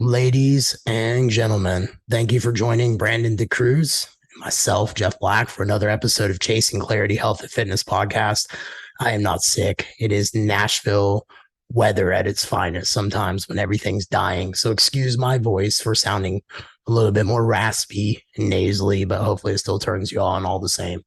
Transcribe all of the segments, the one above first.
Ladies and gentlemen, thank you for joining Brandon DeCruz and myself, Jeff Black, for another episode of Chasing Clarity Health and Fitness Podcast. I am not sick. It is Nashville weather at its finest sometimes when everything's dying. So excuse my voice for sounding a little bit more raspy and nasally, but hopefully it still turns you on all the same.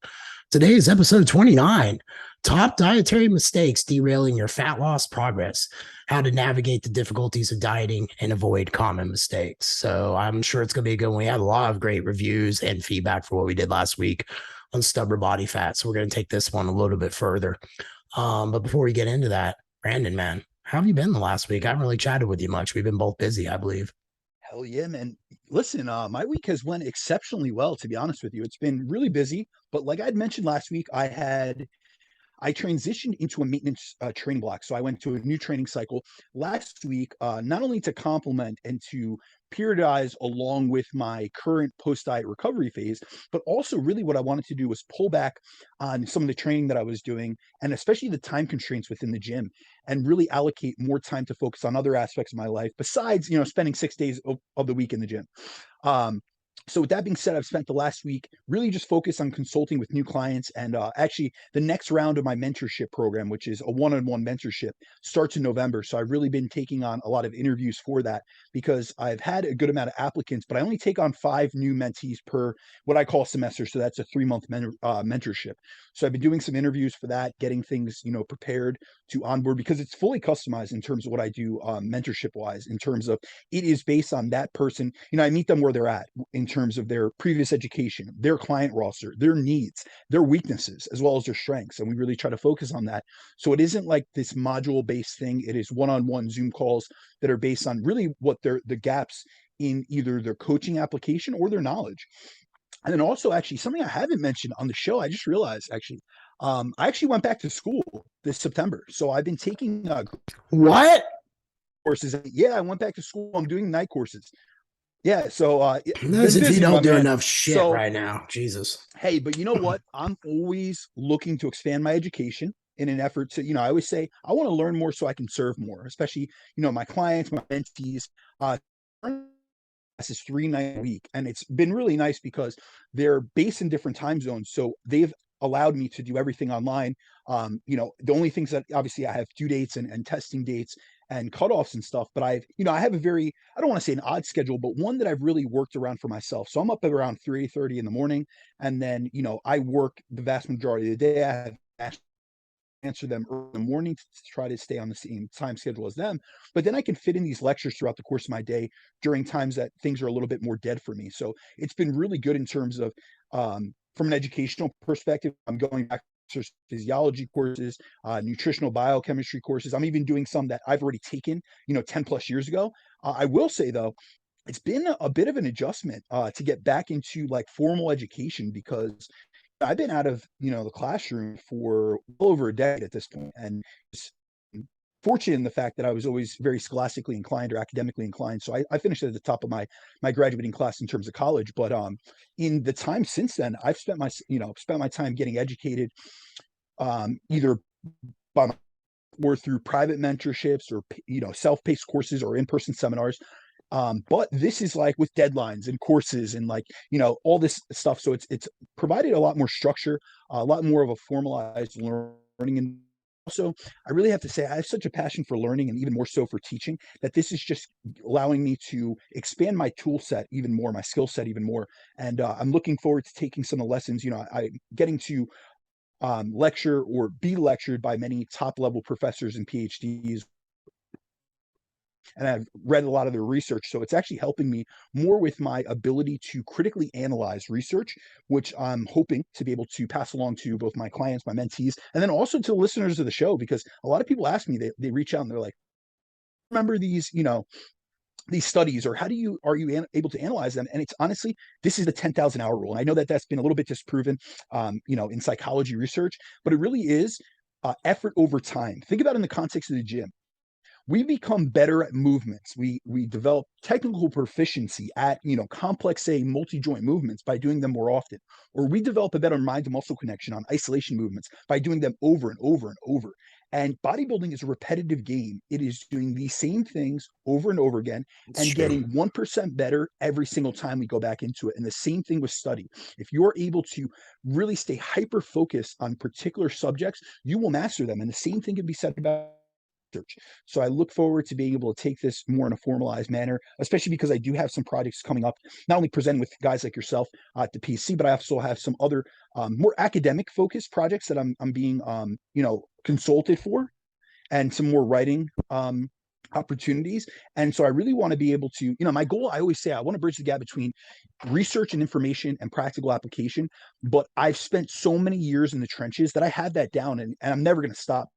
Today is episode 29. Top dietary mistakes derailing your fat loss progress, how to navigate the difficulties of dieting and avoid common mistakes. So I'm sure it's going to be a good one. We had a lot of great reviews and feedback for what we did last week on stubborn body fat. So we're going to take this one a little bit further. But before we get into that, Brandon, man, how have you been the last week? I haven't really chatted with you much. We've been both busy, I believe. Hell yeah, man. Listen, my week has went exceptionally well, to be honest with you. It's been really busy, but like I'd mentioned last week, I transitioned into a maintenance training block. So I went to a new training cycle last week, not only to complement and to periodize along with my current post diet recovery phase, but also really what I wanted to do was pull back on some of the training that I was doing, and especially the time constraints within the gym, and really allocate more time to focus on other aspects of my life besides, spending 6 days of the week in the gym. Um, so with that being said, I've spent the last week really just focused on consulting with new clients, and actually the next round of my mentorship program, which is a one-on-one mentorship, starts in November. So I've really been taking on a lot of interviews for that because I've had a good amount of applicants, but I only take on 5 new mentees per what I call semester. So that's a 3-month mentorship. So I've been doing some interviews for that, getting things prepared to onboard, because it's fully customized in terms of what I do mentorship wise, in terms of it is based on that person. I meet them where they're at in terms of their previous education, their client roster, their needs, their weaknesses, as well as their strengths. And we really try to focus on that. So it isn't like this module based thing. It is one-on-one Zoom calls that are based on really what the gaps in either their coaching application or their knowledge. And then also, actually, something I haven't mentioned on the show, I just realized actually, I actually went back to school this September. So I've been taking What? courses. Yeah, I went back to school. I'm doing night courses. Yeah, so As been if you busy, my don't do man. enough shit So right now. Jesus. hey, but you know what? I'm always looking to expand my education in an effort to, I always say I want to learn more so I can serve more, especially, my clients, my mentees. This is 3 nights a week, and it's been really nice because they're based in different time zones. So they've allowed me to do everything online. The only things that obviously I have due dates and testing dates and cutoffs and stuff, but I have a very, I don't want to say an odd schedule, but one that I've really worked around for myself. So I'm up at around 3:30 in the morning, and then, I work the vast majority of the day. I have answer them early in the morning to try to stay on the same time schedule as them. But then I can fit in these lectures throughout the course of my day during times that things are a little bit more dead for me. So it's been really good in terms of, from an educational perspective. I'm going back to physiology courses, nutritional biochemistry courses. I'm even doing some that I've already taken, 10 plus years ago. I will say though, it's been a bit of an adjustment to get back into like formal education, because I've been out of, the classroom for well over a decade at this point, and just fortunate in the fact that I was always very scholastically inclined or academically inclined. So I finished at the top of my graduating class in terms of college. But in the time since then, I've spent my time getting educated, either by my, or through private mentorships, or self-paced courses or in-person seminars. But this is like with deadlines and courses and like, all this stuff. So it's provided a lot more structure, a lot more of a formalized learning. And also, I really have to say, I have such a passion for learning, and even more so for teaching, that this is just allowing me to expand my tool set even more, my skill set even more. And I'm looking forward to taking some of the lessons. I getting to lecture or be lectured by many top level professors and PhDs, and I've read a lot of their research. So it's actually helping me more with my ability to critically analyze research, which I'm hoping to be able to pass along to both my clients, my mentees, and then also to the listeners of the show. Because a lot of people ask me, they reach out and they're like, remember these studies, or are you able to analyze them? And it's honestly, this is the 10,000 hour rule. And I know that that's been a little bit disproven, in psychology research, but it really is effort over time. Think about it in the context of the gym. We become better at movements. We develop technical proficiency at, complex, say, multi-joint movements by doing them more often. Or we develop a better mind to muscle connection on isolation movements by doing them over and over and over. And bodybuilding is a repetitive game. It is doing the same things over and over again It's and true. getting 1% better every single time we go back into it. And the same thing with study. If you're able to really stay hyper focused on particular subjects, you will master them. And the same thing can be said about research. So I look forward to being able to take this more in a formalized manner, especially because I do have some projects coming up, not only presenting with guys like yourself at the PC, but I also have some other more academic focused projects that I'm being consulted for, and some more writing opportunities. And so I really want to be able to, my goal, I always say, I want to bridge the gap between research and information and practical application. But I've spent so many years in the trenches that I have that down, and I'm never going to stop.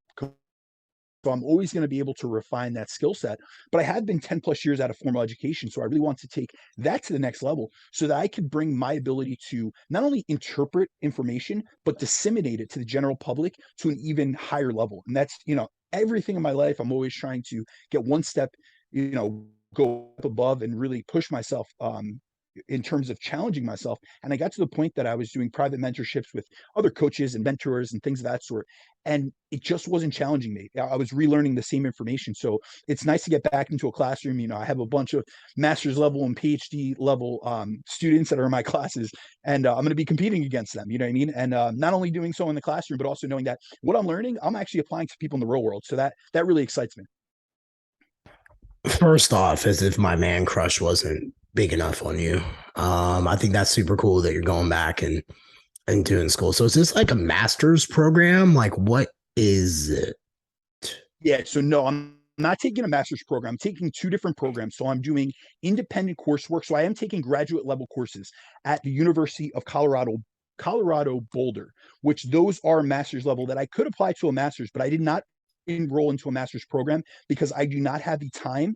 So I'm always going to be able to refine that skill set. But I have been 10 plus years out of formal education. So I really want to take that to the next level so that I could bring my ability to not only interpret information, but disseminate it to the general public to an even higher level. And that's, everything in my life, I'm always trying to get one step, go up above and really push myself in terms of challenging myself. And I got to the point that I was doing private mentorships with other coaches and mentors and things of that sort. And it just wasn't challenging me. I was relearning the same information. So it's nice to get back into a classroom. I have a bunch of master's level and PhD level students that are in my classes, and I'm going to be competing against them. You know what I mean? And not only doing so in the classroom, but also knowing that what I'm learning, I'm actually applying to people in the real world. So that really excites me. First off, as if my man crush wasn't big enough on you. I think that's super cool that you're going back and doing school. So is this like a master's program? Like what is it? Yeah. So no, I'm not taking a master's program. I'm taking two different programs. So I'm doing independent coursework. So I am taking graduate level courses at the University of Colorado Boulder, which those are master's level that I could apply to a master's, but I did not enroll into a master's program because I do not have the time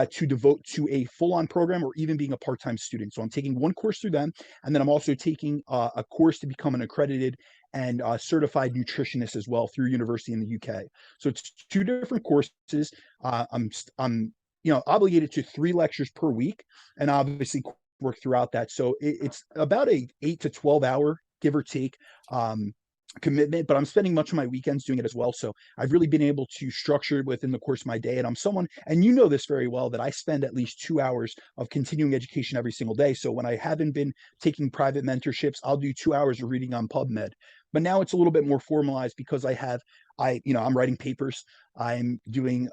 to devote to a full-on program or even being a part-time student. So I'm taking one course through them, and then I'm also taking a course to become an accredited and certified nutritionist as well through university in the UK. So it's two different courses. I'm obligated to 3 lectures per week, and obviously work throughout that. So it's about a 8 to 12 hour, give or take, commitment, but I'm spending much of my weekends doing it as well. So I've really been able to structure it within the course of my day. And I'm someone, and you know this very well, that I spend at least 2 hours of continuing education every single day. So when I haven't been taking private mentorships, I'll do 2 hours of reading on PubMed. But now it's a little bit more formalized because I'm writing papers. I'm doing,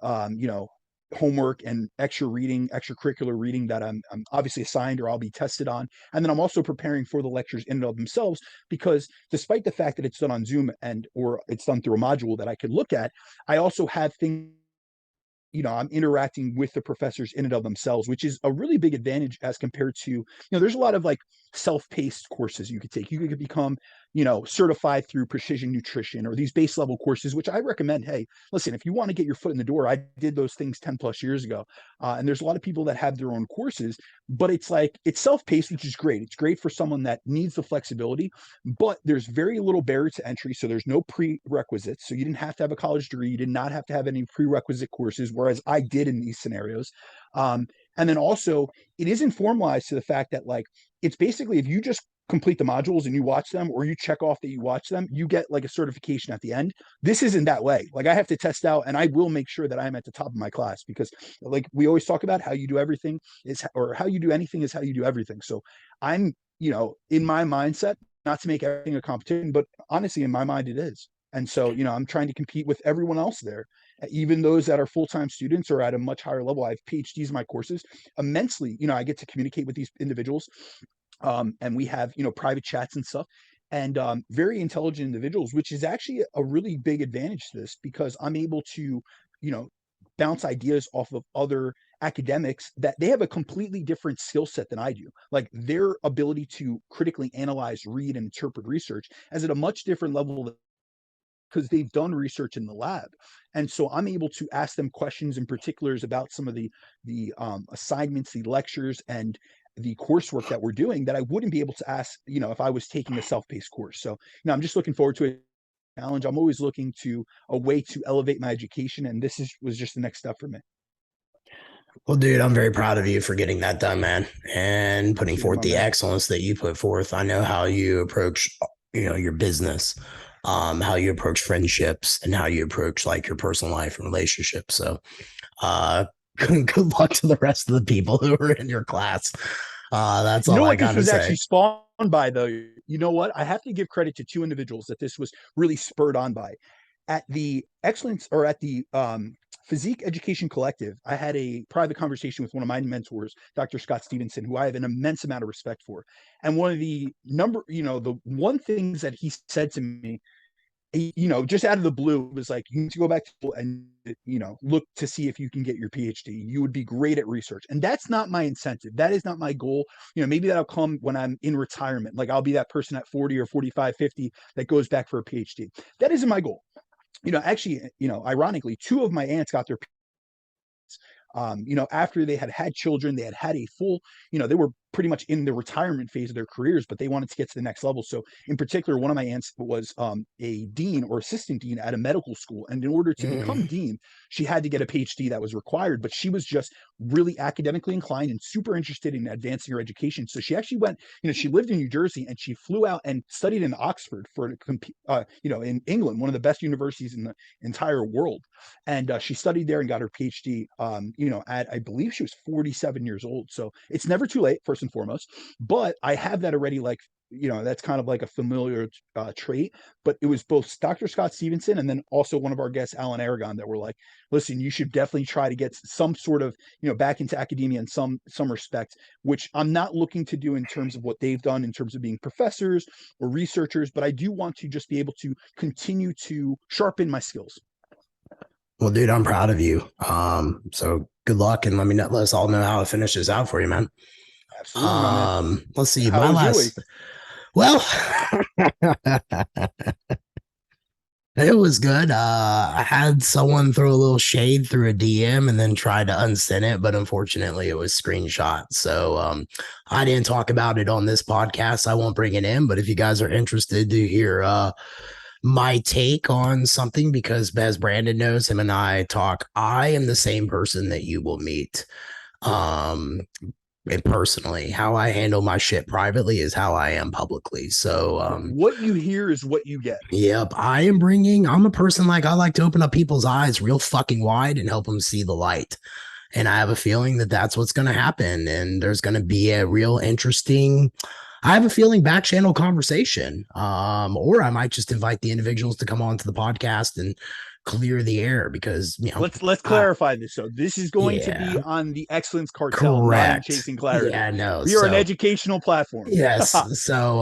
homework and extracurricular reading that I'm obviously assigned or I'll be tested on. And then I'm also preparing for the lectures in and of themselves, because despite the fact that it's done on Zoom or it's done through a module that I could look at, I also have things, I'm interacting with the professors in and of themselves, which is a really big advantage as compared to, there's a lot of like self-paced courses you could take. You could become, certified through precision nutrition or these base level courses, which I recommend. Hey, listen, if you want to get your foot in the door, I did those things 10 plus years ago. And there's a lot of people that have their own courses, but it's self-paced, which is great. It's great for someone that needs the flexibility, but there's very little barrier to entry. So there's no prerequisites. So you didn't have to have a college degree. You did not have to have any prerequisite courses, whereas I did in these scenarios. And then also it isn't formalized to the fact that like, it's basically, if you just complete the modules and you watch them, or you check off that you watch them, you get like a certification at the end. This isn't that way. Like I have to test out, and I will make sure that I'm at the top of my class, because like we always talk about, how you do everything is, or how you do anything is how you do everything. So I'm, in my mindset, not to make everything a competition, but honestly, in my mind, it is. And so, I'm trying to compete with everyone else there, even those that are full-time students or at a much higher level. I have PhDs in my courses immensely. I get to communicate with these individuals, and we have private chats and stuff, and very intelligent individuals, which is actually a really big advantage to this, because I'm able to bounce ideas off of other academics that they have a completely different skill set than I do. Like their ability to critically analyze, read, and interpret research is at a much different level, because they've done research in the lab. And so I'm able to ask them questions in particulars about some of the assignments, the lectures, and the coursework that we're doing, that I wouldn't be able to ask, if I was taking a self-paced course. So, I'm just looking forward to a challenge. I'm always looking to a way to elevate my education, and was just the next step for me. Well, dude, I'm very proud of you for getting that done, man, and putting Appreciate it, forth my the man. excellence that you put forth. I know how you approach, your business. how you approach friendships and how you approach like your personal life and relationships. So good luck to the rest of the people who are in your class. That's You all know I what this gotta was actually say. spawned by, though? You know what? I have to give credit to two individuals that this was really spurred on by. At the excellence or at the Physique Education Collective, I had a private conversation with one of my mentors, Dr. Scott Stevenson, who I have an immense amount of respect for. And one of the the one things that he said to me, just out of the blue, was like, you need to go back to school and, look to see if you can get your PhD. You would be great at research. And that's not my incentive. That is not my goal. Maybe that'll come when I'm in retirement. Like I'll be that person at 40 or 45, 50 that goes back for a PhD. That isn't my goal. Actually, ironically, two of my aunts got their after they had children, they had a full, they were pretty much in the retirement phase of their careers, but they wanted to get to the next level. So in particular, one of my aunts was a dean or assistant dean at a medical school. And in order to become dean, she had to get a PhD that was required, but she was just really academically inclined and super interested in advancing her education. So she actually went, she lived in New Jersey and she flew out and studied in Oxford in England, one of the best universities in the entire world. And she studied there and got her PhD, at, I believe she was 47 years old. So it's never too late, first and foremost. But I have that already, like, that's kind of like a familiar trait. But it was both Dr. Scott Stevenson and then also one of our guests, Alan Aragon, that were like, listen, you should definitely try to get some sort of, back into academia in some respect, which I'm not looking to do in terms of what they've done in terms of being professors or researchers, but I do want to just be able to continue to sharpen my skills. Well, dude, I'm proud of you. So good luck and let us all know how it finishes out for you, man. Absolutely, my man. Let's see. How My was your week? last, well, it was good. I had someone throw a little shade through a DM and then try to unsend it, but unfortunately it was screenshot. So I didn't talk about it on this podcast. I won't bring it in, but if you guys are interested to hear my take on something, because as Brandon knows, him and I talk, I am the same person that you will meet. And personally, how I handle my shit privately is how I am publicly. So what you hear is what you get. yep, I'm a person, like, I like to open up people's eyes real fucking wide and help them see the light. And I have a feeling that that's what's going to happen. And there's going to be a real interesting, I have a feeling, back channel conversation. Or I might just invite the individuals to come on to the podcast and clear the air, because, Let's clarify this. So this is going to be yeah, on the Excellence Cartel, not in correct. Chasing Clarity. Yeah, no. We are an So educational platform. yes. So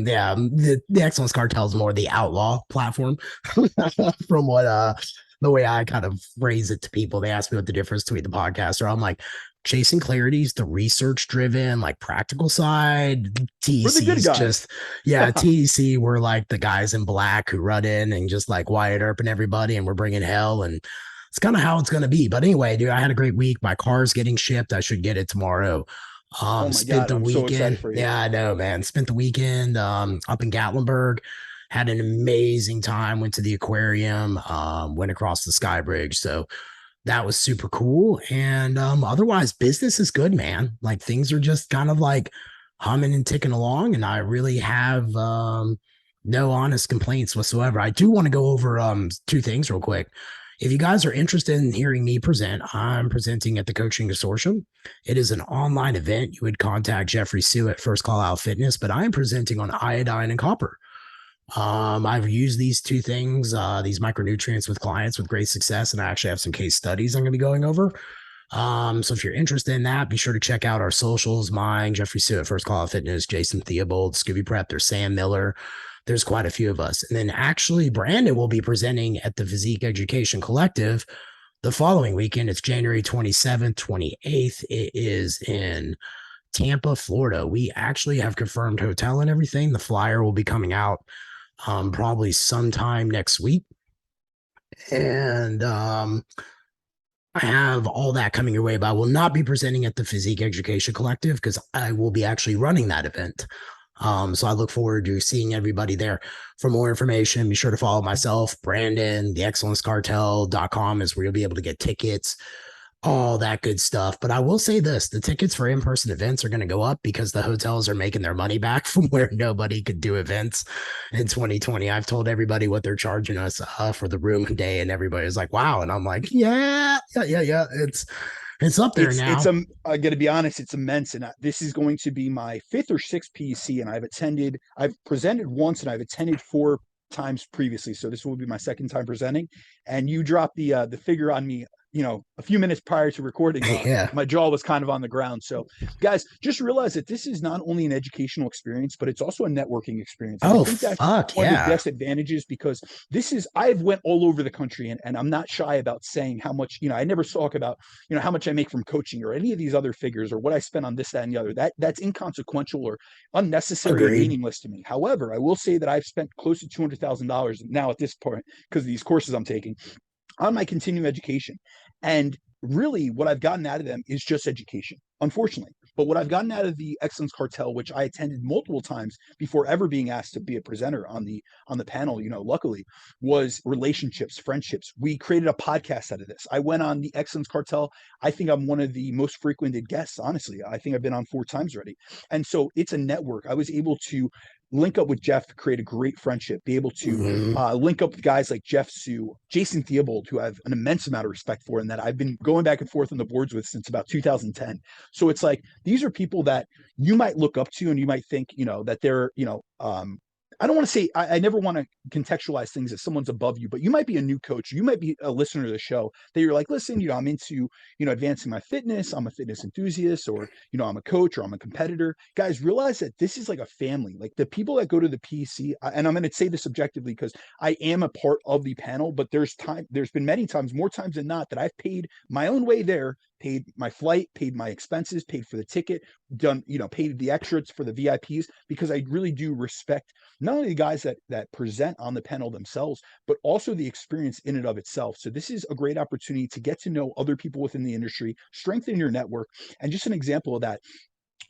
yeah, the Excellence Cartel is more the outlaw platform from what the way I kind of phrase it to people. They ask me what the difference between the podcast are. I'm like, Chasing Clarity's the research driven, like, practical side. We're the good TC's guys. just, yeah, TC, we're like the guys in black who run in and just like Wyatt Earp and everybody, and we're bringing hell, and it's kind of how it's going to be. But anyway, dude, I had a great week. My car's getting shipped. I should get it tomorrow. Oh my Spent God, the I'm so excited weekend. for you. Yeah, I know, man. Spent the weekend up in Gatlinburg. Had an amazing time. Went to the aquarium. Went across the Sky Bridge. So that was super cool. And otherwise, business is good, man. Like, things are just kind of like humming and ticking along, and I really have no honest complaints whatsoever. I do want to go over two things real quick. If you guys are interested in hearing me present, I'm presenting at the Coaching Consortium. It is an online event. You would contact Jeffrey Sue at First Call Out Fitness, but I am presenting on iodine and copper. I've used these two things, these micronutrients, with clients with great success, and I actually have some case studies I'm going to be going over. So if you're interested in that, be sure to check out our socials. Mine, Jeffrey Sue at First Call Out Fitness, Jason Theobald, Scooby Prep, there's Sam Miller. There's quite a few of us. And then actually Brandon will be presenting at the Physique Education Collective the following weekend. It's January 27th, 28th. It is in Tampa, Florida. We actually have confirmed hotel and everything. The flyer will be coming out probably sometime next week. And I have all that coming your way, but I will not be presenting at the Physique Education Collective because I will be actually running that event. So I look forward to seeing everybody there. For more information, be sure to follow myself, Brandon, the excellencecartel.com is where you'll be able to get tickets. all that good stuff. But I will say this, the tickets for in-person events are going to go up because the hotels are making their money back from where nobody could do events in 2020. I've told everybody what they're charging us for the room a day, and everybody's like, wow. And I'm like, yeah. It's up there It's now. I got to be honest, it's immense, and this is going to be my fifth or sixth PEC, and I've presented once, and I've attended 4 times previously, so this will be my second time presenting. And you dropped the figure on me, a few minutes prior to recording. Yeah. My jaw was kind of on the ground. So, guys, just realize that this is not only an educational experience, but it's also a networking experience, and I Oh, think that's fuck one of the yeah. best advantages, because I've went all over the country, and I'm not shy about saying how much, I never talk about how much I make from coaching or any of these other figures, or what I spend on this, that, and the other. That's inconsequential or unnecessary and Agreed. meaningless to me. However, I will say that I've spent close to $200,000 now at this point, because of these courses I'm taking, on my continuing education. And really, what I've gotten out of them is just education, unfortunately. But what I've gotten out of the Excellence Cartel, which I attended multiple times before ever being asked to be a presenter on the panel, luckily, was relationships, friendships. We created a podcast out of this. I went on the Excellence Cartel. I think I'm one of the most frequented guests, honestly. I think I've been on 4 times already. And so it's a network. I was able to link up with Jeff, create a great friendship, be able to Mhm. link up with guys like Jeff Sue, Jason Theobald, who I have an immense amount of respect for, and that I've been going back and forth on the boards with since about 2010. So it's like, these are people that you might look up to, and you might think, that they're, I don't want to say, I never want to contextualize things as someone's above you, but you might be a new coach. You might be a listener to the show that you're like, listen, I'm into, advancing my fitness. I'm a fitness enthusiast, or, I'm a coach, or I'm a competitor. Guys, realize that this is like a family. Like, the people that go to the PC, and I'm going to say this objectively because I am a part of the panel, but there's been many times, more times than not, that I've paid my own way there, paid my flight, paid my expenses, paid for the ticket, paid the extras for the VIPs, because I really do respect not only the guys that present on the panel themselves, but also the experience in and of itself. So this is a great opportunity to get to know other people within the industry, strengthen your network. And just an example of that,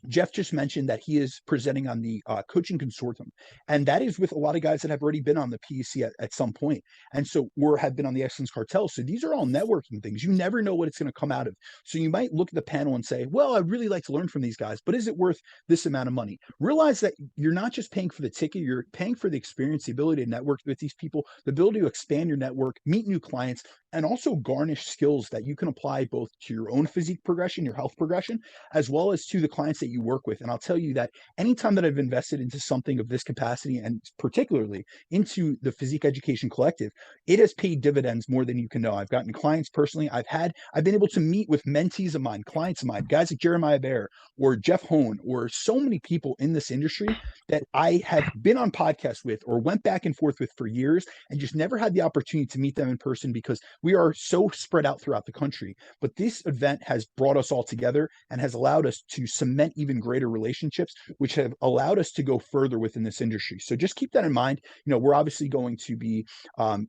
Jeff just mentioned that he is presenting on the coaching consortium, and that is with a lot of guys that have already been on the PEC at some point, and so or have been on the Excellence Cartel. So these are all networking things. You never know what it's going to come out of. So you might look at the panel and say, "Well, I'd really like to learn from these guys, but is it worth this amount of money?" Realize that you're not just paying for the ticket; you're paying for the experience, the ability to network with these people, the ability to expand your network, meet new clients, and also garnish skills that you can apply both to your own physique progression, your health progression, as well as to the clients that you work with. And I'll tell you that anytime that I've invested into something of this capacity, and particularly into the Physique Education Collective, it has paid dividends more than you can know. I've gotten clients personally. I've been able to meet with mentees of mine, clients of mine, guys like Jeremiah Bear or Jeff Hone, or so many people in this industry that I have been on podcasts with or went back and forth with for years, and just never had the opportunity to meet them in person because we are so spread out throughout the country. But this event has brought us all together and has allowed us to cement even greater relationships, which have allowed us to go further within this industry. So just keep that in mind. We're obviously going to be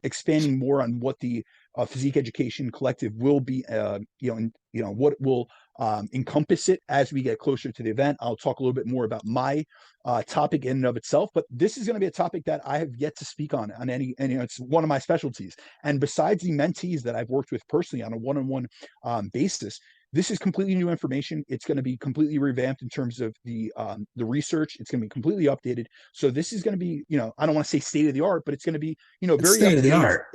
expanding more on what the Physique Education Collective will be, what it will encompass it as we get closer to the event. I'll talk a little bit more about my topic in and of itself, but this is going to be a topic that I have yet to speak on any, and it's one of my specialties. And besides the mentees that I've worked with personally on a one-on-one basis, this is completely new information. It's going to be completely revamped in terms of the research. It's going to be completely updated. So this is going to be, I don't want to say state of the art, but it's going to be, It's very state up of to the date. art.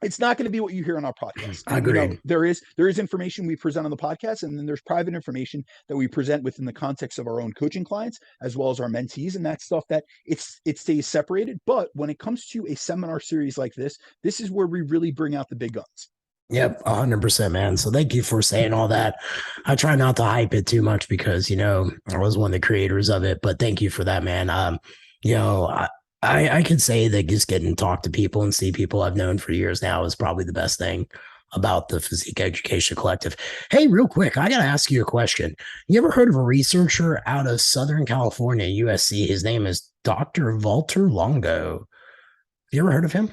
It's not going to be what you hear on our podcast. Agreed. There is information we present on the podcast, and then there's private information that we present within the context of our own coaching clients as well as our mentees, and that stuff that it stays separated. But when it comes to a seminar series like this is where we really bring out the big guns. Yep, 100%, man. So thank you for saying all that. I try not to hype it too much because, I was one of the creators of it, but thank you for that, man. You know, I could say that just getting to talk to people and see people I've known for years now is probably the best thing about the Physique Education Collective. Hey, real quick, I got to ask you a question. You ever heard of a researcher out of Southern California, USC? His name is Dr. Walter Longo. You ever heard of him?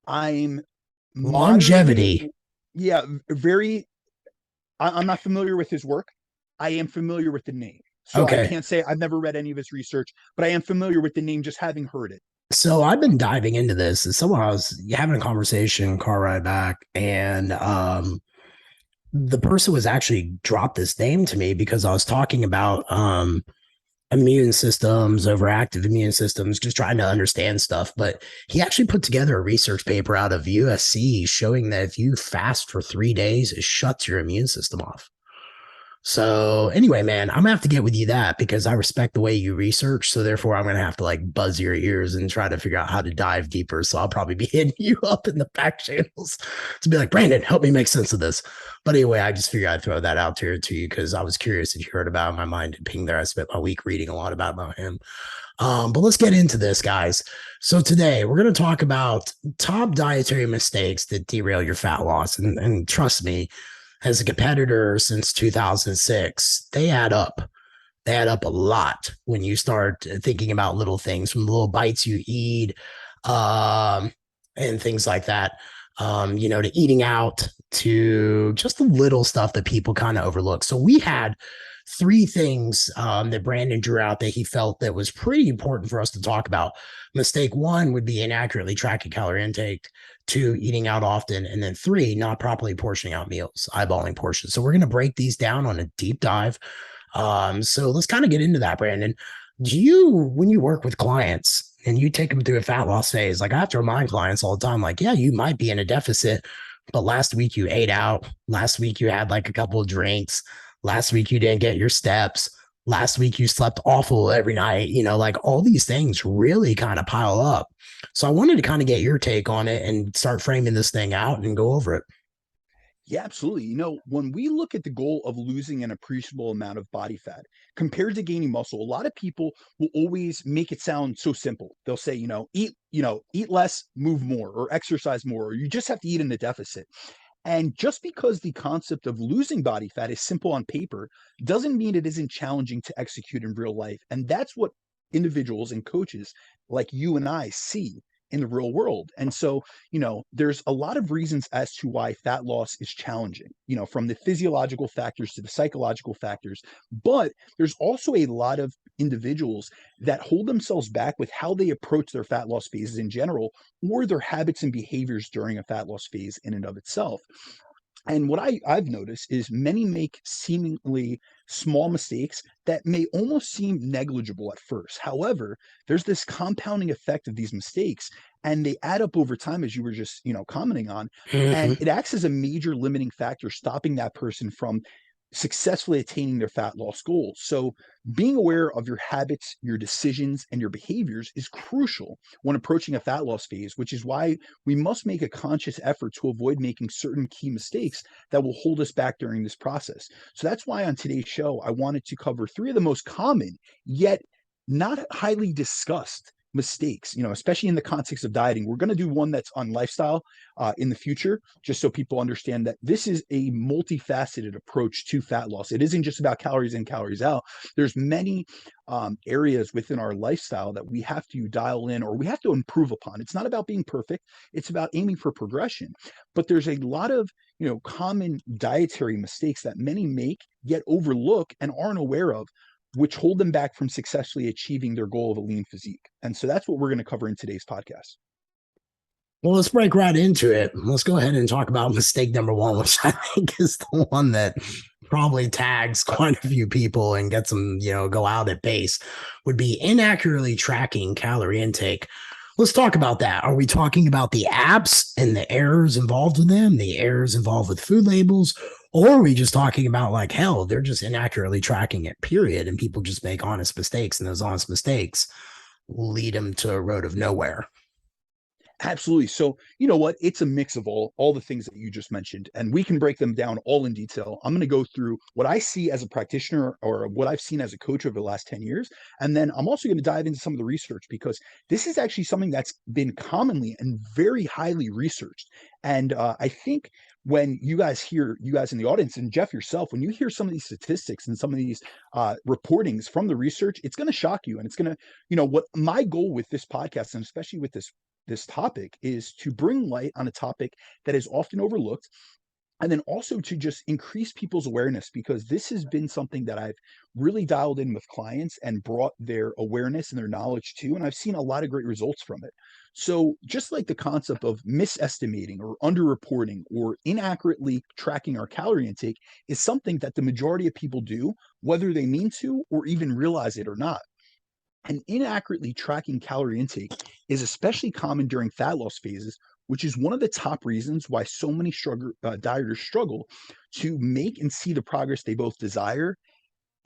I'm moderately, Longevity. yeah, very. I'm not familiar with his work. I am familiar with the name. So I Okay. can't say I've never read any of his research, but I am familiar with the name just having heard it. So I've been diving into this, and someone I was having a conversation, car ride back, and the person was actually dropped this name to me because I was talking about immune systems, overactive immune systems, just trying to understand stuff. But he actually put together a research paper out of USC showing that if you fast for 3 days, it shuts your immune system off. So anyway, man, I'm gonna have to get with you that because I respect the way you research. So therefore, I'm gonna have to like buzz your ears and try to figure out how to dive deeper. So I'll probably be hitting you up in the back channels to be like, Brandon, help me make sense of this. But anyway, I just figured I'd throw that out there to you because I was curious if you heard about it. My mind had pinged there. I spent my week reading a lot about him. But let's get into this, guys. So today we're going to talk about top dietary mistakes that derail your fat loss. And trust me, as a competitor since 2006, they add up. They add up a lot when you start thinking about little things, from the little bites you eat, um, and things like that. To eating out, to just the little stuff that people kind of overlook. So we had three things that Brandon drew out that he felt that was pretty important for us to talk about. Mistake one would be inaccurately tracking calorie intake. Two, eating out often. And then three, not properly portioning out meals, eyeballing portions. So we're going to break these down on a deep dive. So let's kind of get into that, Brandon. Do you, when you work with clients and you take them through a fat loss phase, like I have to remind clients all the time, like, yeah, you might be in a deficit, but last week you ate out. Last week you had like a couple of drinks. Last week you didn't get your steps. Last week you slept awful every night. Like all these things really kind of pile up. So I wanted to kind of get your take on it and start framing this thing out and go over it. Yeah, absolutely. When we look at the goal of losing an appreciable amount of body fat compared to gaining muscle, a lot of people will always make it sound so simple. They'll say, eat less, move more, or exercise more, or you just have to eat in a deficit. And just because the concept of losing body fat is simple on paper doesn't mean it isn't challenging to execute in real life. And that's what individuals and coaches like you and I see in the real world. And so, there's a lot of reasons as to why fat loss is challenging, from the physiological factors to the psychological factors. But there's also a lot of individuals that hold themselves back with how they approach their fat loss phases in general, or their habits and behaviors during a fat loss phase in and of itself. And what I've noticed is many make seemingly small mistakes that may almost seem negligible at first. However, there's this compounding effect of these mistakes, and they add up over time, as you were just commenting on, and Mm-hmm. it acts as a major limiting factor, stopping that person from successfully attaining their fat loss goals. So, being aware of your habits, your decisions, and your behaviors is crucial when approaching a fat loss phase, which is why we must make a conscious effort to avoid making certain key mistakes that will hold us back during this process. So, that's why on today's show, I wanted to cover three of the most common, yet not highly discussed mistakes, especially in the context of dieting. We're going to do one that's on lifestyle in the future, just so people understand that this is a multifaceted approach to fat loss. It isn't just about calories in, calories out. There's many areas within our lifestyle that we have to dial in, or we have to improve upon. It's not about being perfect. It's about aiming for progression. But there's a lot of, common dietary mistakes that many make, yet overlook and aren't aware of, which hold them back from successfully achieving their goal of a lean physique. And so that's what we're going to cover in today's podcast. Well, let's break right into it. Let's go ahead and talk about mistake number one, which I think is the one that probably tags quite a few people and gets them, go out at base, would be inaccurately tracking calorie intake. Let's talk about that. Are we talking about the apps and the errors involved with them, the errors involved with food labels, or are we just talking about like, hell, they're just inaccurately tracking it, period, and people just make honest mistakes, and those honest mistakes lead them to a road of nowhere? Absolutely. So, you know what? It's a mix of all the things that you just mentioned, and we can break them down all in detail. I'm going to go through what I see as a practitioner, or what I've seen as a coach over the last 10 years. And then I'm also going to dive into some of the research, because this is actually something that's been commonly and very highly researched. And I think when you guys in the audience, and Jeff yourself, when you hear some of these statistics and some of these reportings from the research, it's going to shock you. And it's going to, what my goal with this podcast, and especially with this topic, is to bring light on a topic that is often overlooked, And then also to just increase people's awareness, because this has been something that I've really dialed in with clients and brought their awareness and their knowledge to, and I've seen a lot of great results from it. So just like the concept of misestimating or underreporting or inaccurately tracking our calorie intake is something that the majority of people do, whether they mean to or even realize it or not. And inaccurately tracking calorie intake is especially common during fat loss phases, which is one of the top reasons why so many dieters struggle to make and see the progress they both desire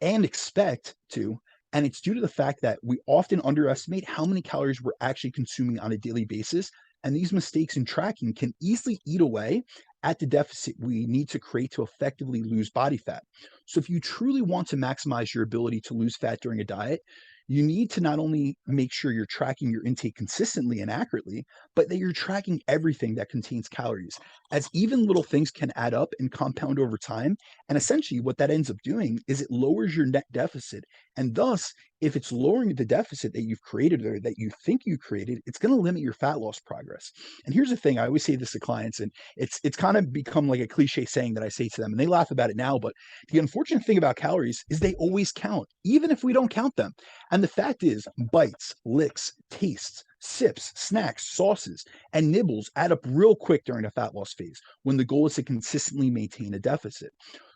and expect to. And it's due to the fact that we often underestimate how many calories we're actually consuming on a daily basis. And these mistakes in tracking can easily eat away at the deficit we need to create to effectively lose body fat. So, if you truly want to maximize your ability to lose fat during a diet, you need to not only make sure you're tracking your intake consistently and accurately, but that you're tracking everything that contains calories, as even little things can add up and compound over time. And essentially, what that ends up doing is it lowers your net deficit. And thus, if it's lowering the deficit that you've created or that you think you created, it's going to limit your fat loss progress. And here's the thing, I always say this to clients, and it's kind of become like a cliche saying that I say to them, and they laugh about it now. But the unfortunate thing about calories is they always count, even if we don't count them. And the fact is, bites, licks, tastes, sips, snacks, sauces, and nibbles add up real quick during a fat loss phase when the goal is to consistently maintain a deficit.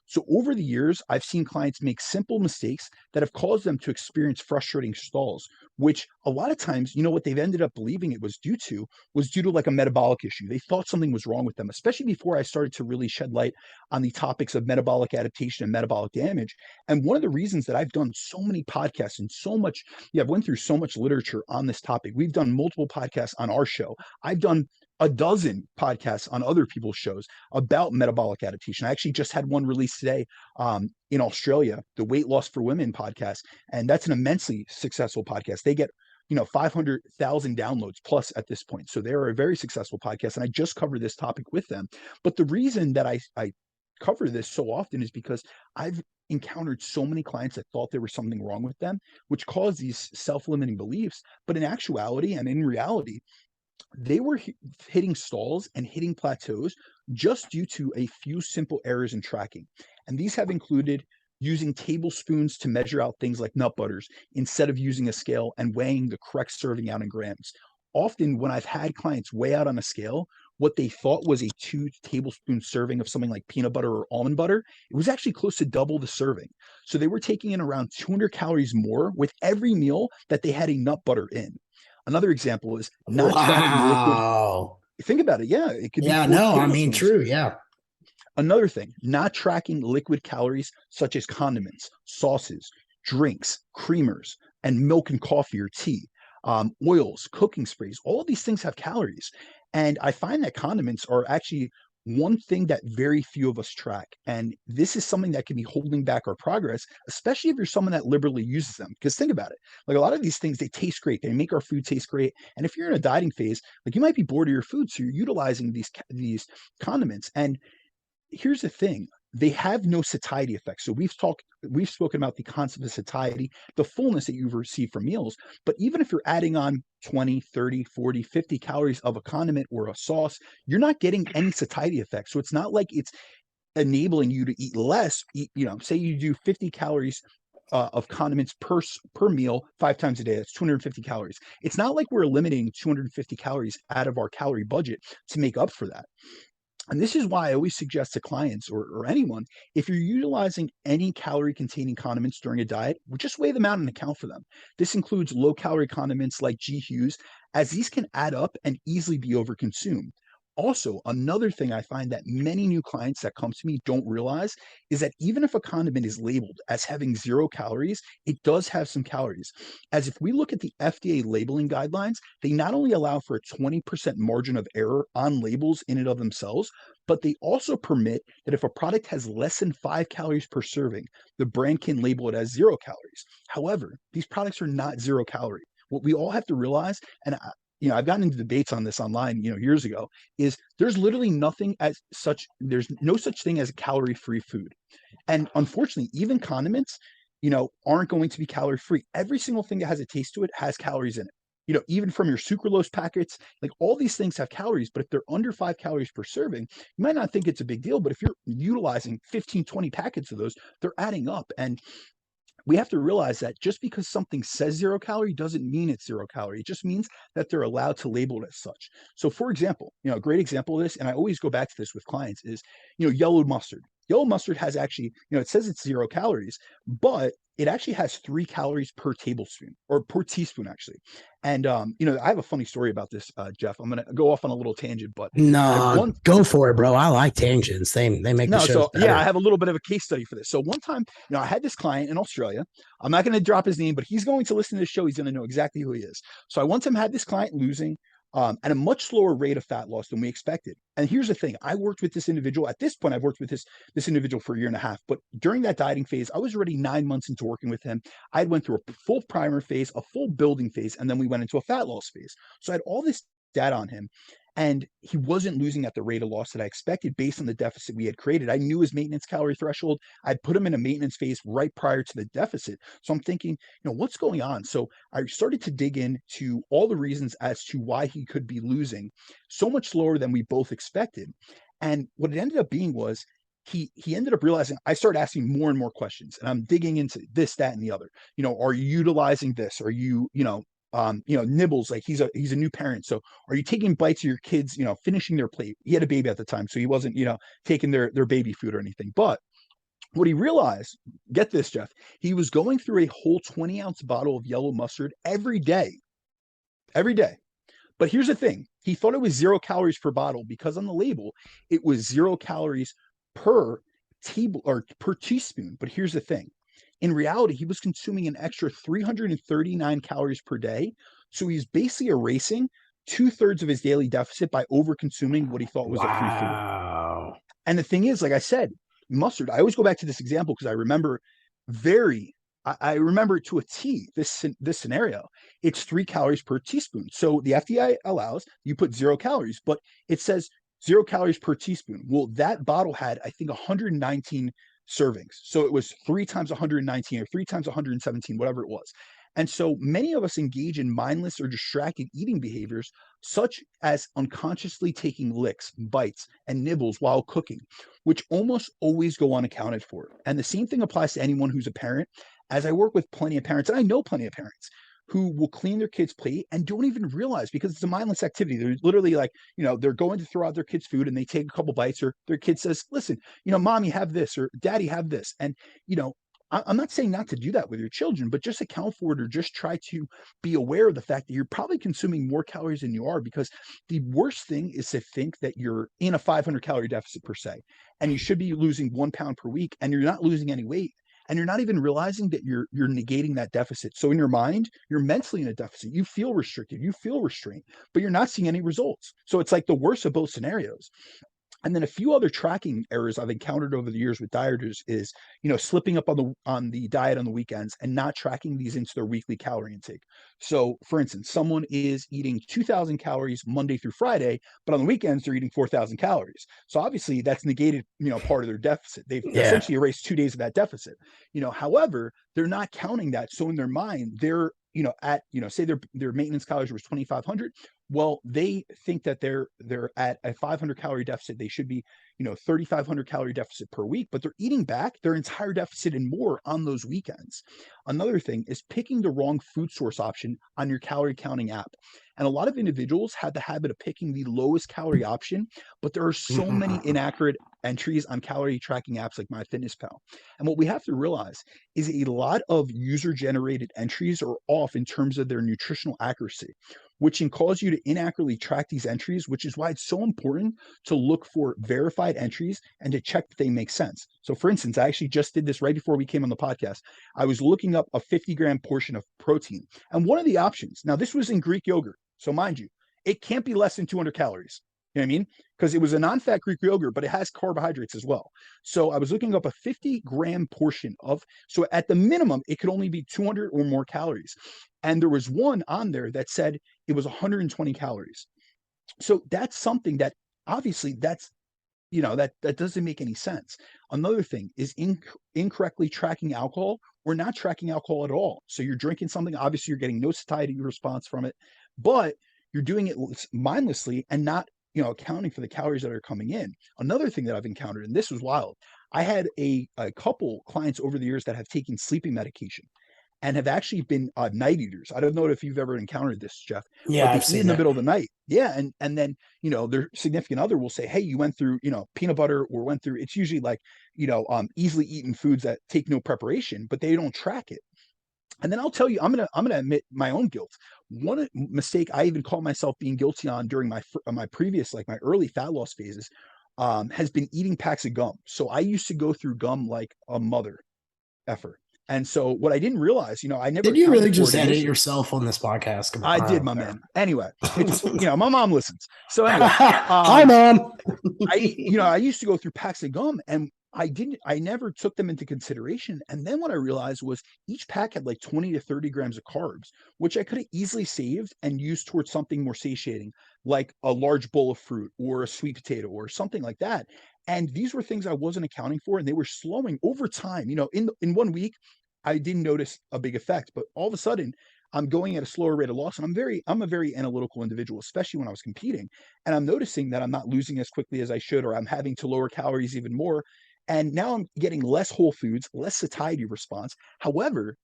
So, over the years, I've seen clients make simple mistakes that have caused them to experience frustrating stalls, which a lot of times, what they've ended up believing it was due to like a metabolic issue. They thought something was wrong with them, especially before I started to really shed light on the topics of metabolic adaptation and metabolic damage. And one of the reasons that I've done so many podcasts and so much, I've went through so much literature on this topic. We've done multiple podcasts on our show. I've done a dozen podcasts on other people's shows about metabolic adaptation. I actually just had one released today in Australia, the Weight Loss for Women podcast, and that's an immensely successful podcast. They get 500,000 downloads plus at this point, so they're a very successful podcast. And I just covered this topic with them. But the reason that I cover this so often is because I've encountered so many clients that thought there was something wrong with them, which caused these self-limiting beliefs. But in actuality and in reality, they were hitting stalls and hitting plateaus just due to a few simple errors in tracking. And these have included using tablespoons to measure out things like nut butters instead of using a scale and weighing the correct serving out in grams. Often, when I've had clients weigh out on a scale, what they thought was a 2 tablespoon serving of something like peanut butter or almond butter, it was actually close to double the serving. So they were taking in around 200 calories more with every meal that they had a nut butter in. Another example is not tracking liquid. Wow. Think about it. Yeah, it could be Yeah, 4 no, I mean, tablespoons. true. Yeah. Another thing, not tracking liquid calories such as condiments, sauces, drinks, creamers, and milk and coffee or tea, oils, cooking sprays. All of these things have calories. And I find that condiments are actually one thing that very few of us track. And this is something that can be holding back our progress, especially if you're someone that liberally uses them. Because think about it, like a lot of these things, they taste great. They make our food taste great. And if you're in a dieting phase, like you might be bored of your food, so you're utilizing these condiments. And here's the thing, they have no satiety effect. So we've spoken about the concept of satiety, the fullness that you've received from meals. But even if you're adding on 20, 30, 40, 50 calories of a condiment or a sauce, you're not getting any satiety effect. So it's not like it's enabling you to eat less. Say you do 50 calories of condiments per meal 5 times a day. That's 250 calories. It's not like we're eliminating 250 calories out of our calorie budget to make up for that. And this is why I always suggest to clients or anyone, if you're utilizing any calorie containing condiments during a diet, just weigh them out and account for them. This includes low calorie condiments like GHUs, as these can add up and easily be overconsumed. Also, another thing I find that many new clients that come to me don't realize is that even if a condiment is labeled as having 0 calories, it does have some calories. As if we look at the FDA labeling guidelines, they not only allow for a 20% margin of error on labels in and of themselves, but they also permit that if a product has less than 5 calories per serving, the brand can label it as 0 calories. However, these products are not 0 calorie. What we all have to realize, and I've gotten into debates on this online, years ago, is there's literally nothing as such, there's no such thing as a calorie-free food. And unfortunately, even condiments, aren't going to be calorie-free. Every single thing that has a taste to it has calories in it. even from your sucralose packets, like all these things have calories, but if they're under 5 calories per serving, you might not think it's a big deal, but if you're utilizing 15, 20 packets of those, they're adding up. And we have to realize that just because something says 0 calorie doesn't mean it's 0 calorie. It just means that they're allowed to label it as such. So for example, a great example of this, and I always go back to this with clients, is, yellow mustard. Yellow mustard has actually, it says it's 0 calories, but it actually has 3 calories per tablespoon, or per teaspoon actually. And I have a funny story about this, Jeff. I'm gonna go off on a little tangent, but I No, once go for it, bro. I like tangents. They make the no, shows so yeah, I better. have a little bit of a case study for this. So one time, I had this client in Australia. I'm not going to drop his name, but he's going to listen to the show. He's going to know exactly who he is. So I one time had this client losing at a much slower rate of fat loss than we expected. And here's the thing: I worked with this individual. At this point, I've worked with this individual for a year and a half. But during that dieting phase, I was already 9 months into working with him. I went through a full primer phase, a full building phase, and then we went into a fat loss phase. So I had all this data on him, and he wasn't losing at the rate of loss that I expected based on the deficit we had created. I knew his maintenance calorie threshold. I'd put him in a maintenance phase right prior to the deficit. So I'm thinking, what's going on? So I started to dig into all the reasons as to why he could be losing so much slower than we both expected. And what it ended up being was he ended up realizing I started asking more and more questions, and I'm digging into this, that, and the other. Are you utilizing this? Are you, nibbles, like he's a new parent. So are you taking bites of your kids, finishing their plate? He had a baby at the time, so he wasn't, taking their baby food or anything. But what he realized, get this, Jeff, he was going through a whole 20-ounce bottle of yellow mustard every day. Every day. But here's the thing: he thought it was 0 calories per bottle because on the label it was 0 calories per table or per teaspoon. But here's the thing: in reality, he was consuming an extra 339 calories per day. So he's basically erasing 2/3 of his daily deficit by over consuming what he thought was a free food. Wow. And the thing is, like I said, mustard, I always go back to this example because I remember I remember to a T this scenario. It's 3 calories per teaspoon. So the FDA allows you put 0 calories, but it says 0 calories per teaspoon. Well, that bottle had, I think, 119 servings. So it was 3 times 119 or 3 times 117, whatever it was. And so many of us engage in mindless or distracted eating behaviors, such as unconsciously taking licks, bites, and nibbles while cooking, which almost always go unaccounted for. And the same thing applies to anyone who's a parent, as I work with plenty of parents, and I know plenty of parents who will clean their kids' plate and don't even realize because it's a mindless activity. They're literally like, they're going to throw out their kids' food and they take a couple bites, or their kid says, listen, mommy, have this, or daddy, have this. And, I'm not saying not to do that with your children, but just account for it, or just try to be aware of the fact that you're probably consuming more calories than you are, because the worst thing is to think that you're in a 500-calorie deficit per se, and you should be losing 1 pound per week, and you're not losing any weight. And you're not even realizing that you're negating that deficit. So in your mind, you're mentally in a deficit. You feel restricted, you feel restrained, but you're not seeing any results. So it's like the worst of both scenarios. And then a few other tracking errors I've encountered over the years with dieters is, slipping up on the diet on the weekends and not tracking these into their weekly calorie intake. So, for instance, someone is eating 2,000 calories Monday through Friday, but on the weekends they're eating 4,000 calories. So obviously that's negated, part of their deficit. They've Yeah. essentially erased 2 days of that deficit. However, they're not counting that. So in their mind, they're at say their maintenance calories was 2,500. Well, they think that they're at a 500-calorie deficit. They should be 3,500-calorie deficit per week, but they're eating back their entire deficit and more on those weekends. Another thing is picking the wrong food source option on your calorie counting app. And a lot of individuals have the habit of picking the lowest calorie option, but there are so many inaccurate entries on calorie tracking apps like MyFitnessPal. And what we have to realize is a lot of user generated entries are off in terms of their nutritional accuracy, which can cause you to inaccurately track these entries, which is why it's so important to look for verified entries and to check that they make sense. So for instance, I actually just did this right before we came on the podcast. I was looking up a 50-gram portion of protein, and one of the options, now this was in Greek yogurt. So mind you, it can't be less than 200 calories. You know what I mean? Because it was a non-fat Greek yogurt, but it has carbohydrates as well. So I was looking up a 50-gram portion of, so at the minimum, it could only be 200 or more calories. And there was one on there that said it was 120 calories. So that's something that obviously that doesn't make any sense. Another thing is incorrectly tracking alcohol or not tracking alcohol at all. So you're drinking something, obviously you're getting no satiety response from it, but you're doing it mindlessly and not, accounting for the calories that are coming in. Another thing that I've encountered, and this was wild, I had a couple clients over the years that have taken sleeping medication and have actually been night eaters. I don't know if you've ever encountered this, Jeff, Yeah, but they I've eat in seen the it. middle of the night. Yeah. And then, their significant other will say, hey, you went through, peanut butter or went through, it's usually like, easily eaten foods that take no preparation, but they don't track it. And then I'll tell you, I'm gonna admit my own guilt. One mistake I even call myself being guilty on during my previous, like my early fat loss phases, has been eating packs of gum. So I used to go through gum like a mother effer. And so what I didn't realize, I never Did you accounted really for just it edit initially. yourself on this podcast? Come I did, on. my man. Anyway, it's my mom listens. So anyway, Hi, Mom. I used to go through packs of gum and I never took them into consideration. And then what I realized was each pack had like 20 to 30 grams of carbs, which I could have easily saved and used towards something more satiating, like a large bowl of fruit or a sweet potato or something like that. And these were things I wasn't accounting for, and they were slowing over time. In 1 week, I didn't notice a big effect, but all of a sudden, I'm going at a slower rate of loss. And I'm a very analytical individual, especially when I was competing. And I'm noticing that I'm not losing as quickly as I should, or I'm having to lower calories even more. And now I'm getting less whole foods, less satiety response. However,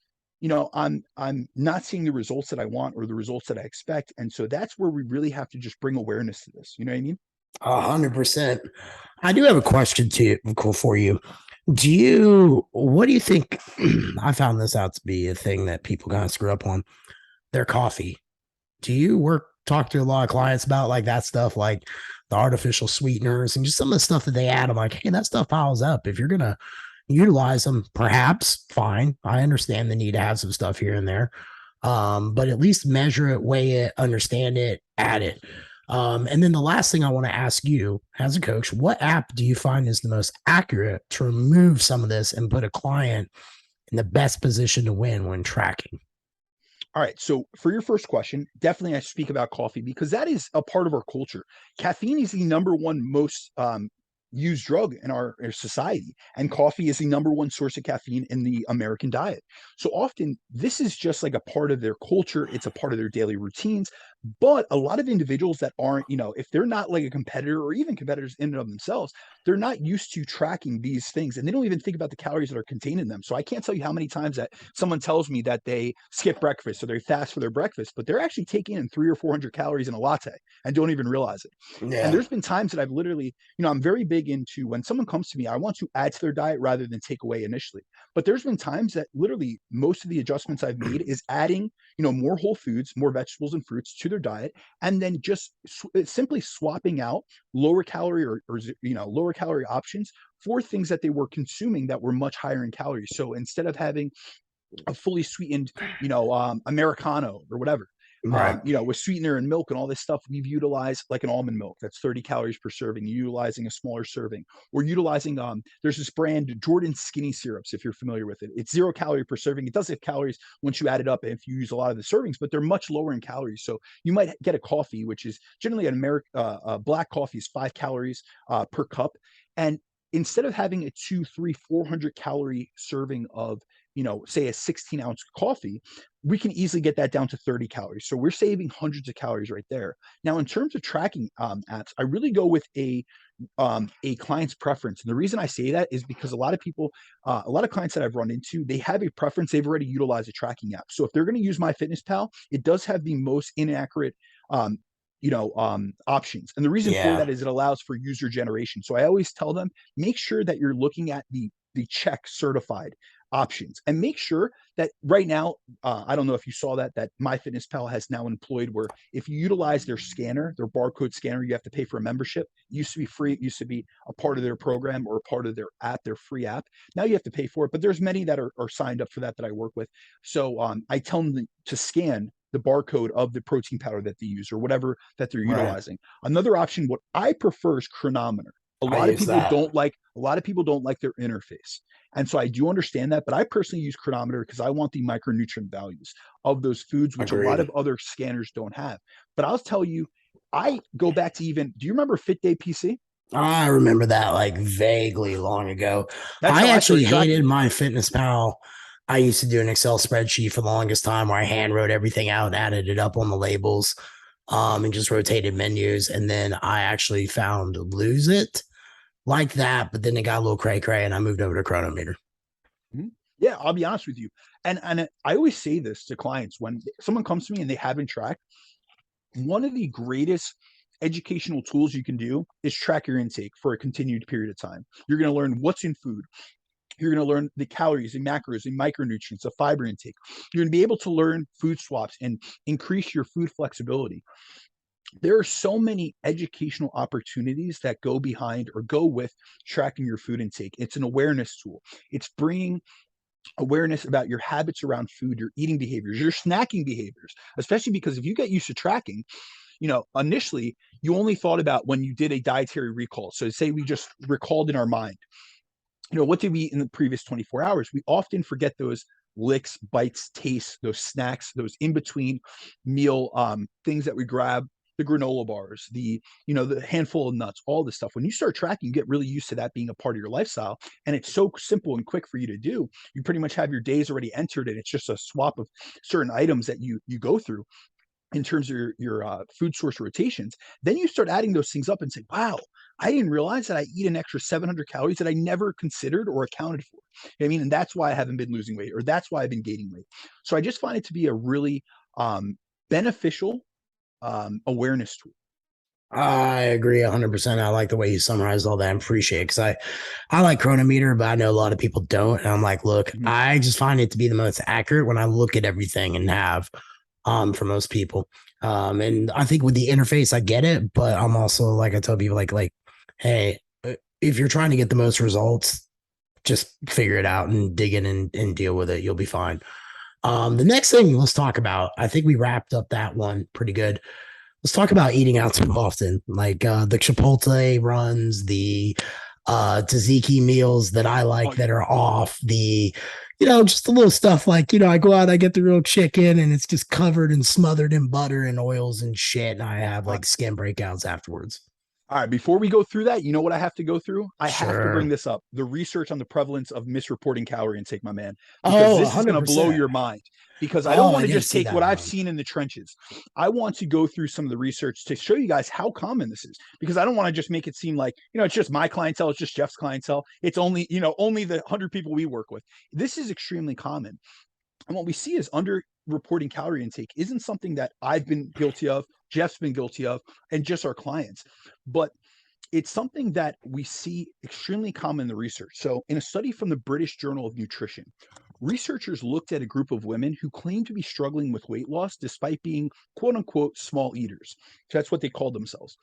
I'm not seeing the results that I want or the results that I expect. And so that's where we really have to just bring awareness to this. You know what I mean? 100%. I do have a question for you. What do you think? I found this out to be a thing that people kind of screw up on their coffee. Do you talk to a lot of clients about like that stuff, like the artificial sweeteners and just some of the stuff that they add? I'm like, hey, that stuff piles up. If you're going to utilize them, perhaps fine. I understand the need to have some stuff here and there. But at least measure it, weigh it, understand it, add it. And then the last thing I want to ask you as a coach, what app do you find is the most accurate to remove some of this and put a client in the best position to win when tracking? All right. So for your first question, definitely I speak about coffee because that is a part of our culture. Caffeine is the number one most used drug in our society, and coffee is the number one source of caffeine in the American diet. So often this is just like a part of their culture. It's a part of their daily routines. But a lot of individuals that aren't, if they're not like a competitor or even competitors in and of themselves, they're not used to tracking these things and they don't even think about the calories that are contained in them. So I can't tell you how many times that someone tells me that they skip breakfast or they fast for their breakfast, but they're actually taking in 300 or 400 calories in a latte and don't even realize it. And Yeah. there's been times that I've literally, I'm very big into when someone comes to me, I want to add to their diet rather than take away initially. But there's been times that literally most of the adjustments I've made is adding, more whole foods, more vegetables and fruits to their diet, and then just simply swapping out lower calorie or lower calorie options for things that they were consuming that were much higher in calories. So instead of having a fully sweetened, Americano or whatever, Right. with sweetener and milk and all this stuff, we've utilized like an almond milk that's 30 calories per serving, utilizing a smaller serving, or utilizing there's this brand Jordan Skinny Syrups, if you're familiar with it. It's 0 calorie per serving. It does have calories once you add it up if you use a lot of the servings, but they're much lower in calories. So you might get a coffee, which is generally an black coffee is 5 calories per cup, and instead of having a 2, 3, 400 calorie serving of, say a 16-ounce coffee, we can easily get that down to 30 calories. So we're saving hundreds of calories right there. Now, in terms of tracking apps, I really go with a client's preference. And the reason I say that is because a lot of clients that I've run into, they have a preference. They've already utilized a tracking app. So if they're going to use MyFitnessPal, it does have the most inaccurate options. And the reason for Yeah. that is it allows for user generation. So I always tell them, make sure that you're looking at the check certified options, and make sure that right now, I don't know if you saw that MyFitnessPal has now employed where if you utilize their scanner, their barcode scanner, you have to pay for a membership. It used to be free. It used to be a part of their program or a part of their app, their free app. Now you have to pay for it, but there's many that are signed up for that I work with. So I tell them to scan the barcode of the protein powder that they use or whatever that they're Right. utilizing. Another option, what I prefer, is Chronometer. A I lot of use people that. don't like their interface. And so I do understand that, but I personally use Chronometer because I want the micronutrient values of those foods, which a lot Agreed. of other scanners don't have. But I'll tell you, I go back to do you remember Fit Day PC? I remember that like vaguely long ago. That's I how I actually started hated tracking. my Fitness Pal I used to do an Excel spreadsheet for the longest time where I hand wrote everything out, added it up on the labels, and just rotated menus. And then I actually found Lose It like that, but then it got a little cray cray and I moved over to Chronometer. Mhm. Yeah, I'll be honest with you. And I always say this to clients when someone comes to me and they haven't tracked. One of the greatest educational tools you can do is track your intake for a continued period of time. You're going to learn what's in food. You're going to learn the calories and macros and micronutrients, the fiber intake. You're going to be able to learn food swaps and increase your food flexibility. There are so many educational opportunities that go behind or go with tracking your food intake. It's an awareness tool. It's bringing awareness about your habits around food, your eating behaviors, your snacking behaviors, especially because if you get used to tracking, initially you only thought about when you did a dietary recall. So say we just recalled in our mind, what did we eat in the previous 24 hours? We often forget those licks, bites, tastes, those snacks, those in between meal things that we grab, the granola bars, the handful of nuts, all this stuff. When you start tracking, you get really used to that being a part of your lifestyle. And it's so simple and quick for you to do. You pretty much have your days already entered, and it's just a swap of certain items that you go through in terms of your food source rotations. Then you start adding those things up and say, wow, I didn't realize that I eat an extra 700 calories that I never considered or accounted for. I mean, and that's why I haven't been losing weight, or that's why I've been gaining weight. So I just find it to be a really beneficial awareness tool. I agree 100%. I like the way you summarized all that and appreciate it because I like Chronometer, but I know a lot of people don't. And I'm like, look, Mhm. I just find it to be the most accurate when I look at everything and have for most people. And I think with the interface, I get it, but I'm also like I tell people like, hey, if you're trying to get the most results, just figure it out and dig in and deal with it. You'll be fine. The next thing let's talk about, I think we wrapped up that one pretty good. Let's talk about eating out too often, like the Chipotle runs, the tzatziki meals that I Oh like that yeah. are off, the just the little stuff like I go out, I get the real chicken and it's just covered and smothered in butter and oils and shit, and I have Uh, like skin breakouts afterwards. all right, before we go through that, you know what I have to go through? I have to bring Sure. this up. The research on the prevalence of misreporting calorie intake, my man, because Oh, this is going to blow 100%. your mind. Because I don't Oh, I want to didn't just see take what that I've one. seen in the trenches. I want to go through some of the research to show you guys how common this is. Because I don't want to just make it seem like, it's just my clientele, it's just Jeff's clientele. It's only, only the 100 people we work with. This is extremely common. And what we see is under reporting calorie intake isn't something that I've been guilty of, Jeff's been guilty of, and just our clients. But it's something that we see extremely common in the research. So, in a study from the British Journal of Nutrition, researchers looked at a group of women who claimed to be struggling with weight loss despite being quote unquote small eaters. So, that's what they called themselves.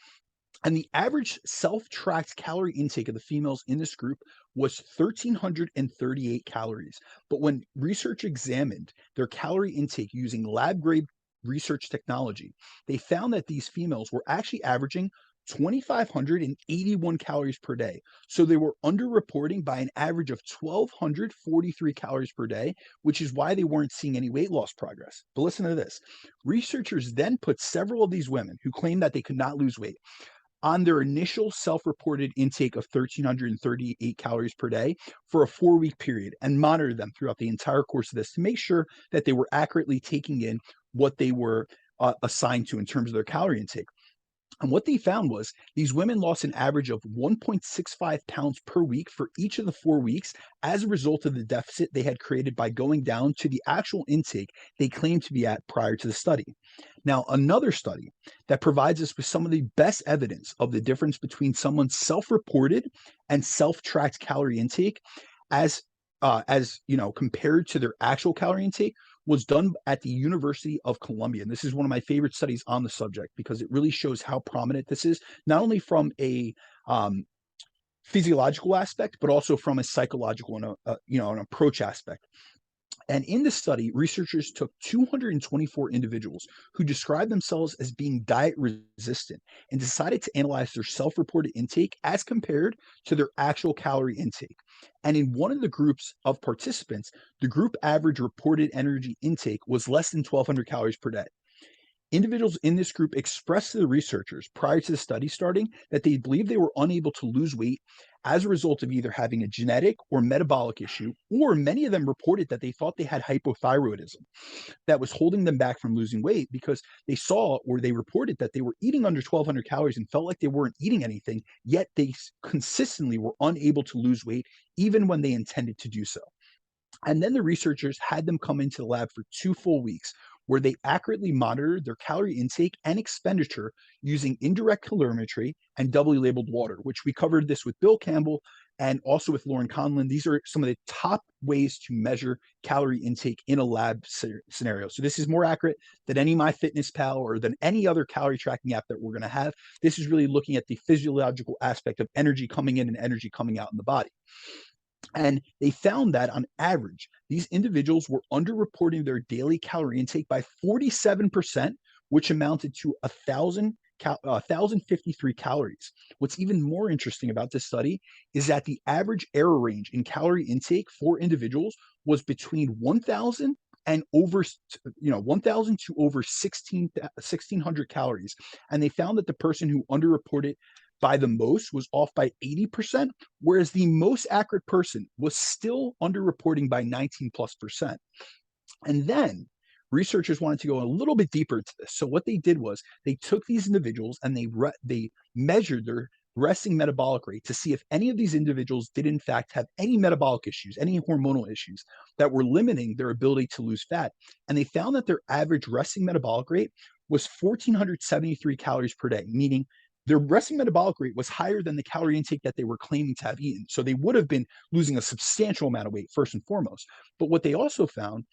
And the average self tracked calorie intake of the females in this group was 1,338 calories. But when research examined their calorie intake using lab grade research technology, they found that these females were actually averaging 2,581 calories per day. So they were underreporting by an average of 1,243 calories per day, which is why they weren't seeing any weight loss progress. But listen to this. Researchers then put several of these women who claimed that they could not lose weight on their initial self-reported intake of 1,338 calories per day for a 4-week period and monitor them throughout the entire course of this to make sure that they were accurately taking in what they were assigned to in terms of their calorie intake. And what they found was these women lost an average of 1.65 pounds per week for each of the 4 weeks as a result of the deficit they had created by going down to the actual intake they claimed to be at prior to the study. Now, another study that provides us with some of the best evidence of the difference between someone's self-reported and self-tracked calorie intake as compared to their actual calorie intake was done at the University of Columbia. And this is one of my favorite studies on the subject because it really shows how prominent this is, not only from a physiological aspect, but also from a psychological and an approach aspect. And in this study, researchers took 224 individuals who described themselves as being diet resistant and decided to analyze their self reported intake as compared to their actual calorie intake. And in one of the groups of participants, the group average reported energy intake was less than 1,200 calories per day. Individuals in this group expressed to the researchers prior to the study starting that they believed they were unable to lose weight as a result of either having a genetic or metabolic issue, or many of them reported that they thought they had hypothyroidism that was holding them back from losing weight because they saw or they reported that they were eating under 1,200 calories and felt like they weren't eating anything, yet they consistently were unable to lose weight even when they intended to do so. And then the researchers had them come into the lab for 2 full weeks where they accurately monitored their calorie intake and expenditure using indirect calorimetry and doubly labeled water, which we covered this with Bill Campbell and also with Lauren Conlon. These are some of the top ways to measure calorie intake in a lab scenario. So this is more accurate than any MyFitnessPal or than any other calorie tracking app that we're going to have. This is really looking at the physiological aspect of energy coming in and energy coming out in the body. And they found that on average, these individuals were underreporting their daily calorie intake by 47%, which amounted to 1,053 calories. What's even more interesting about this study is that the average error range in calorie intake for individuals was between 1,000 and over 1,000 to over 1,600 calories. And they found that the person who underreported by the most was off by 80%, whereas the most accurate person was still underreporting by 19+%. And then researchers wanted to go a little bit deeper into this. So what they did was they took these individuals and they measured their resting metabolic rate to see if any of these individuals did in fact have any metabolic issues, any hormonal issues that were limiting their ability to lose fat. And they found that their average resting metabolic rate was 1,473 calories per day, meaning their resting metabolic rate was higher than the calorie intake that they were claiming to have eaten. So they would have been losing a substantial amount of weight, first and foremost. But what they also found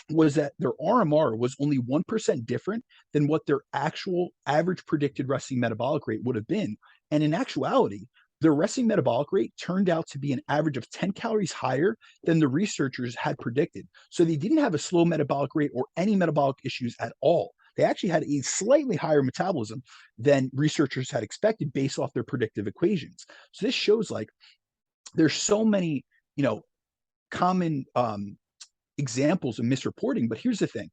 was that their RMR was only 1% different than what their actual average predicted resting metabolic rate would have been. And in actuality, their resting metabolic rate turned out to be an average of 10 calories higher than the researchers had predicted. So they didn't have a slow metabolic rate or any metabolic issues at all. They actually had a slightly higher metabolism than researchers had expected based off their predictive equations. So this shows like there's so many, common examples of misreporting. But here's the thing,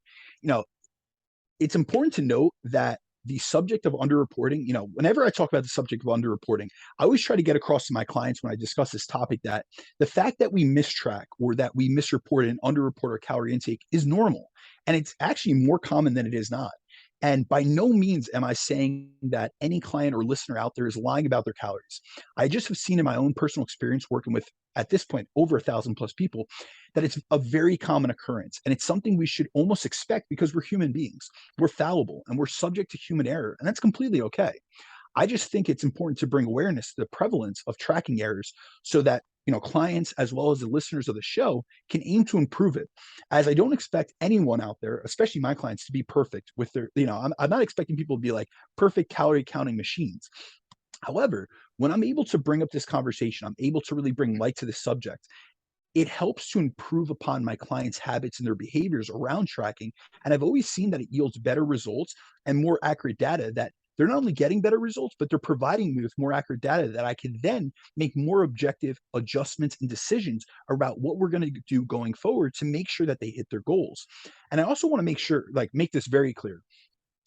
it's important to note that the subject of underreporting, whenever I talk about the subject of underreporting, I always try to get across to my clients when I discuss this topic that the fact that we mistrack or that we misreport and underreport our calorie intake is normal. And it's actually more common than it is not. And by no means am I saying that any client or listener out there is lying about their calories. I just have seen in my own personal experience working with, at this point, over 1,000+ people, that it's a very common occurrence. And it's something we should almost expect because we're human beings. We're fallible and we're subject to human error. And that's completely okay. I just think it's important to bring awareness to the prevalence of tracking errors so that clients as well as the listeners of the show can aim to improve it. As I don't expect anyone out there, especially my clients, to be perfect with their, I'm not expecting people to be like perfect calorie counting machines. However, when I'm able to bring up this conversation, I'm able to really bring light to this subject. It helps to improve upon my clients' habits and their behaviors around tracking. And I've always seen that it yields better results and more accurate data that they're not only getting better results, but they're providing me with more accurate data that I can then make more objective adjustments and decisions about what we're going to do going forward to make sure that they hit their goals. And I also want to make this very clear.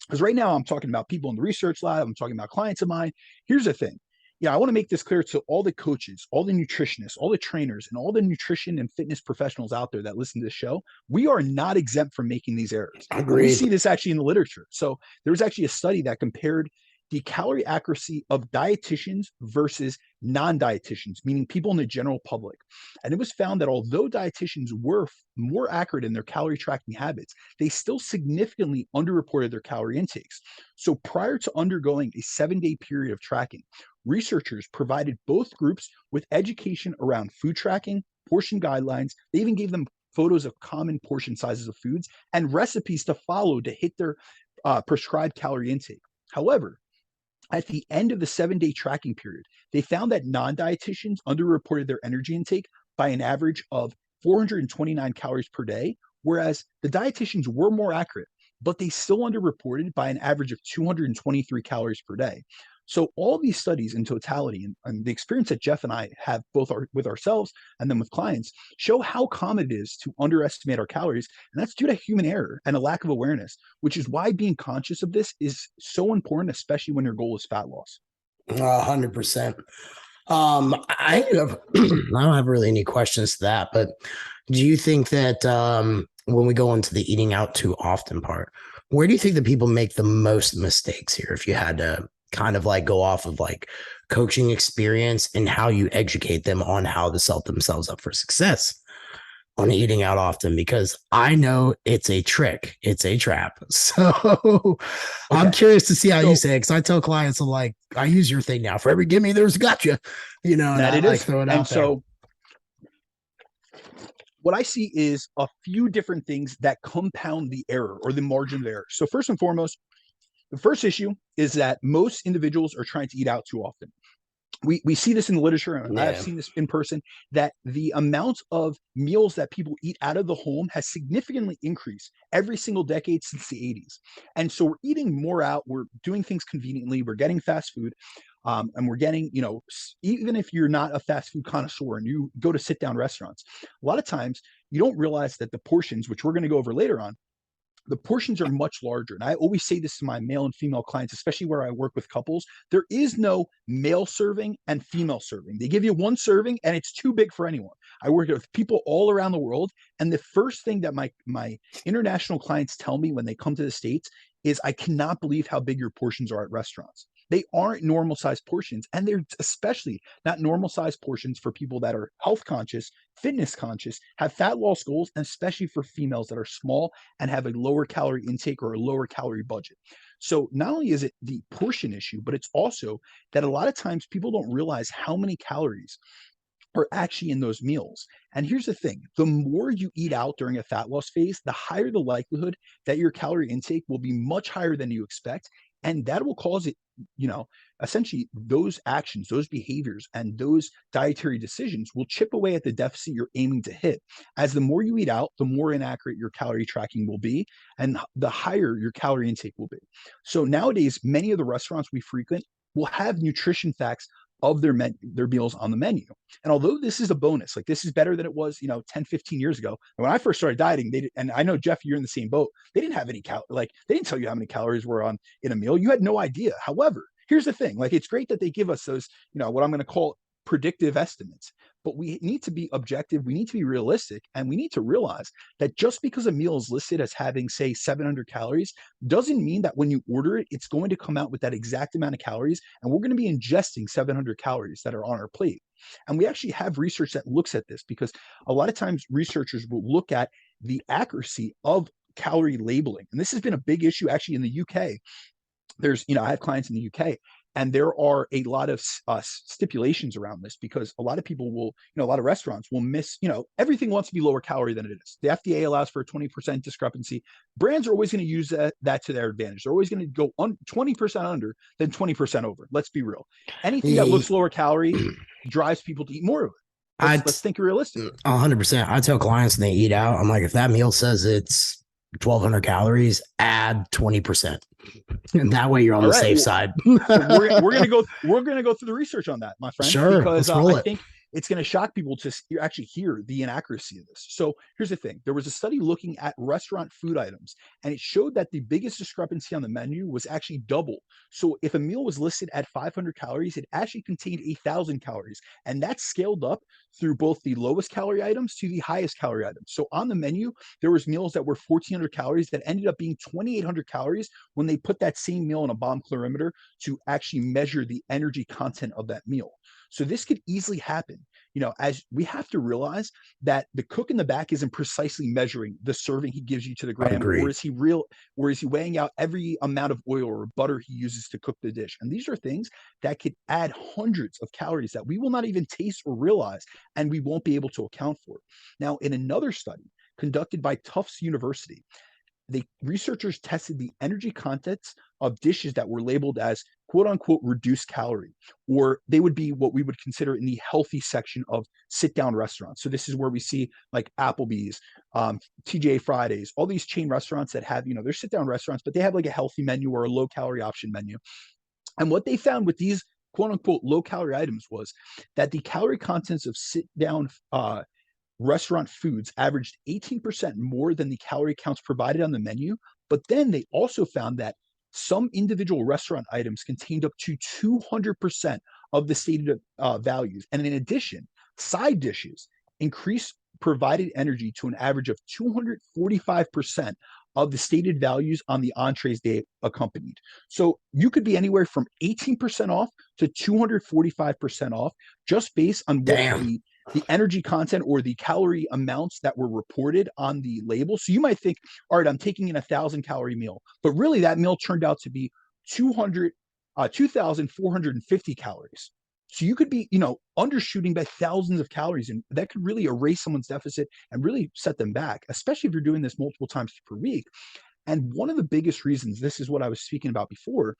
Because right now I'm talking about people in the research lab, I'm talking about clients of mine. Here's the thing. I want to make this clear to all the coaches, all the nutritionists, all the trainers, and all the nutrition and fitness professionals out there that listen to this show. We are not exempt from making these errors. Agreed. We see this actually in the literature. So there was actually a study that compared the calorie accuracy of dietitians versus non-dietitians, meaning people in the general public. And it was found that although dietitians were more accurate in their calorie tracking habits, they still significantly underreported their calorie intakes. So prior to undergoing a 7-day period of tracking, researchers provided both groups with education around food tracking, portion guidelines. They even gave them photos of common portion sizes of foods and recipes to follow to hit their prescribed calorie intake. However, at the end of the 7-day tracking period, they found that non-dietitians underreported their energy intake by an average of 429 calories per day, whereas the dietitians were more accurate, but they still underreported by an average of 223 calories per day. So all these studies in totality, and the experience that Jeff and I have both with ourselves and then with clients, show how common it is to underestimate our calories. And that's due to human error and a lack of awareness, which is why being conscious of this is so important, especially when your goal is fat loss. 100%. I have, I don't have really any questions to that, but do you think that when we go into the eating out too often part, where do you think that people make the most mistakes here? If you had to kind of like go off of like coaching experience and how you educate them on how to set themselves up for success on eating out often, because I know it's a trick, it's a trap. So I'm curious to see how you say it, because I tell clients, I'm like, I use your thing now. For every gimme, there's a gotcha, you know, and that I it like is. throw it And out so what I see is a few different things that compound the error or the margin of error. So first and foremost, the first issue is that most individuals are trying to eat out too often. We see this in the literature, and I have seen this in person, that the amount of meals that people eat out of the home has significantly increased every single decade since the 80s. And so we're eating more out, we're doing things conveniently, we're getting fast food, and we're getting, you know, even if you're not a fast food connoisseur and you go to sit down restaurants, a lot of times you don't realize that the portions, which we're going to go over later on, the portions are much larger. And I always say this to my male and female clients, especially where I work with couples. There is no male serving and female serving. They give you one serving and it's too big for anyone. I work with people all around the world. And the first thing that my international clients tell me when they come to the States is, I cannot believe how big your portions are at restaurants. They aren't normal sized portions, and they're especially not normal sized portions for people that are health conscious, fitness conscious, have fat loss goals, and especially for females that are small and have a lower calorie intake or a lower calorie budget. So not only is it the portion issue, but it's also that a lot of times people don't realize how many calories are actually in those meals. And here's the thing, the more you eat out during a fat loss phase, the higher the likelihood that your calorie intake will be much higher than you expect. And that will cause it, you know, essentially those actions, those behaviors, and those dietary decisions will chip away at the deficit you're aiming to hit. As the more you eat out, the more inaccurate your calorie tracking will be, and the higher your calorie intake will be. So nowadays, many of the restaurants we frequent will have nutrition facts of their meals on the menu. And although this is a bonus, like this is better than it was, you know, 10, 15 years ago. And when I first started dieting, and I know, Jeff, you're in the same boat. They didn't have any like they didn't tell you how many calories were on in a meal. You had no idea. However, here's the thing, like, it's great that they give us those, you know, what I'm going to call predictive estimates, but we need to be objective. We need to be realistic, and we need to realize that just because a meal is listed as having, say, 700 calories doesn't mean that when you order it, it's going to come out with that exact amount of calories, and we're going to be ingesting 700 calories that are on our plate. And we actually have research that looks at this, because a lot of times researchers will look at the accuracy of calorie labeling. And this has been a big issue actually in the UK. There's, you know, I have clients in the UK, and there are a lot of stipulations around this, because a lot of people will, you know, a lot of restaurants will miss, you know, everything wants to be lower calorie than it is. The FDA allows for a 20% discrepancy. Brands are always going to use that to their advantage. They're always going to go 20% under than 20% over. Let's be real. Anything that looks lower calorie drives people to eat more of it. Let's think realistic. 100%. I tell clients when they eat out, I'm like, if that meal says it's 1,200 calories, add 20%. And that way you're on the safe side. we're gonna go through the research on that, my friend. Sure, because I think it's going to shock people to actually hear the inaccuracy of this. So here's the thing. There was a study looking at restaurant food items, and it showed that the biggest discrepancy on the menu was actually double. So if a meal was listed at 500 calories, it actually contained 1,000 calories. And that's scaled up through both the lowest calorie items to the highest calorie items. So on the menu, there was meals that were 1,400 calories that ended up being 2,800 calories when they put that same meal in a bomb calorimeter to actually measure the energy content of that meal. So this could easily happen, you know, as we have to realize that the cook in the back isn't precisely measuring the serving he gives you to the gram, or is he weighing out every amount of oil or butter he uses to cook the dish. And these are things that could add hundreds of calories that we will not even taste or realize, and we won't be able to account for. Now, in another study conducted by Tufts University, the researchers tested the energy contents of dishes that were labeled as quote unquote reduced calorie, or they would be what we would consider in the healthy section of sit down restaurants. So this is where we see like Applebee's, TGA Fridays, all these chain restaurants that have, you know, they're sit down restaurants, but they have like a healthy menu or a low calorie option menu. And what they found with these quote unquote low calorie items was that the calorie contents of sit down restaurant foods averaged 18% more than the calorie counts provided on the menu. But then they also found that some individual restaurant items contained up to 200% of the stated values. And in addition, side dishes increased provided energy to an average of 245% of the stated values on the entrees they accompanied. So you could be anywhere from 18% off to 245% off just based on what Damn. the energy content or the calorie amounts that were reported on the label. So you might think, all right, I'm taking in 1,000 calorie meal, but really that meal turned out to be 2,450 calories. So you could be, undershooting by thousands of calories, and that could really erase someone's deficit and really set them back, especially if you're doing this multiple times per week. And one of the biggest reasons, this is what I was speaking about before,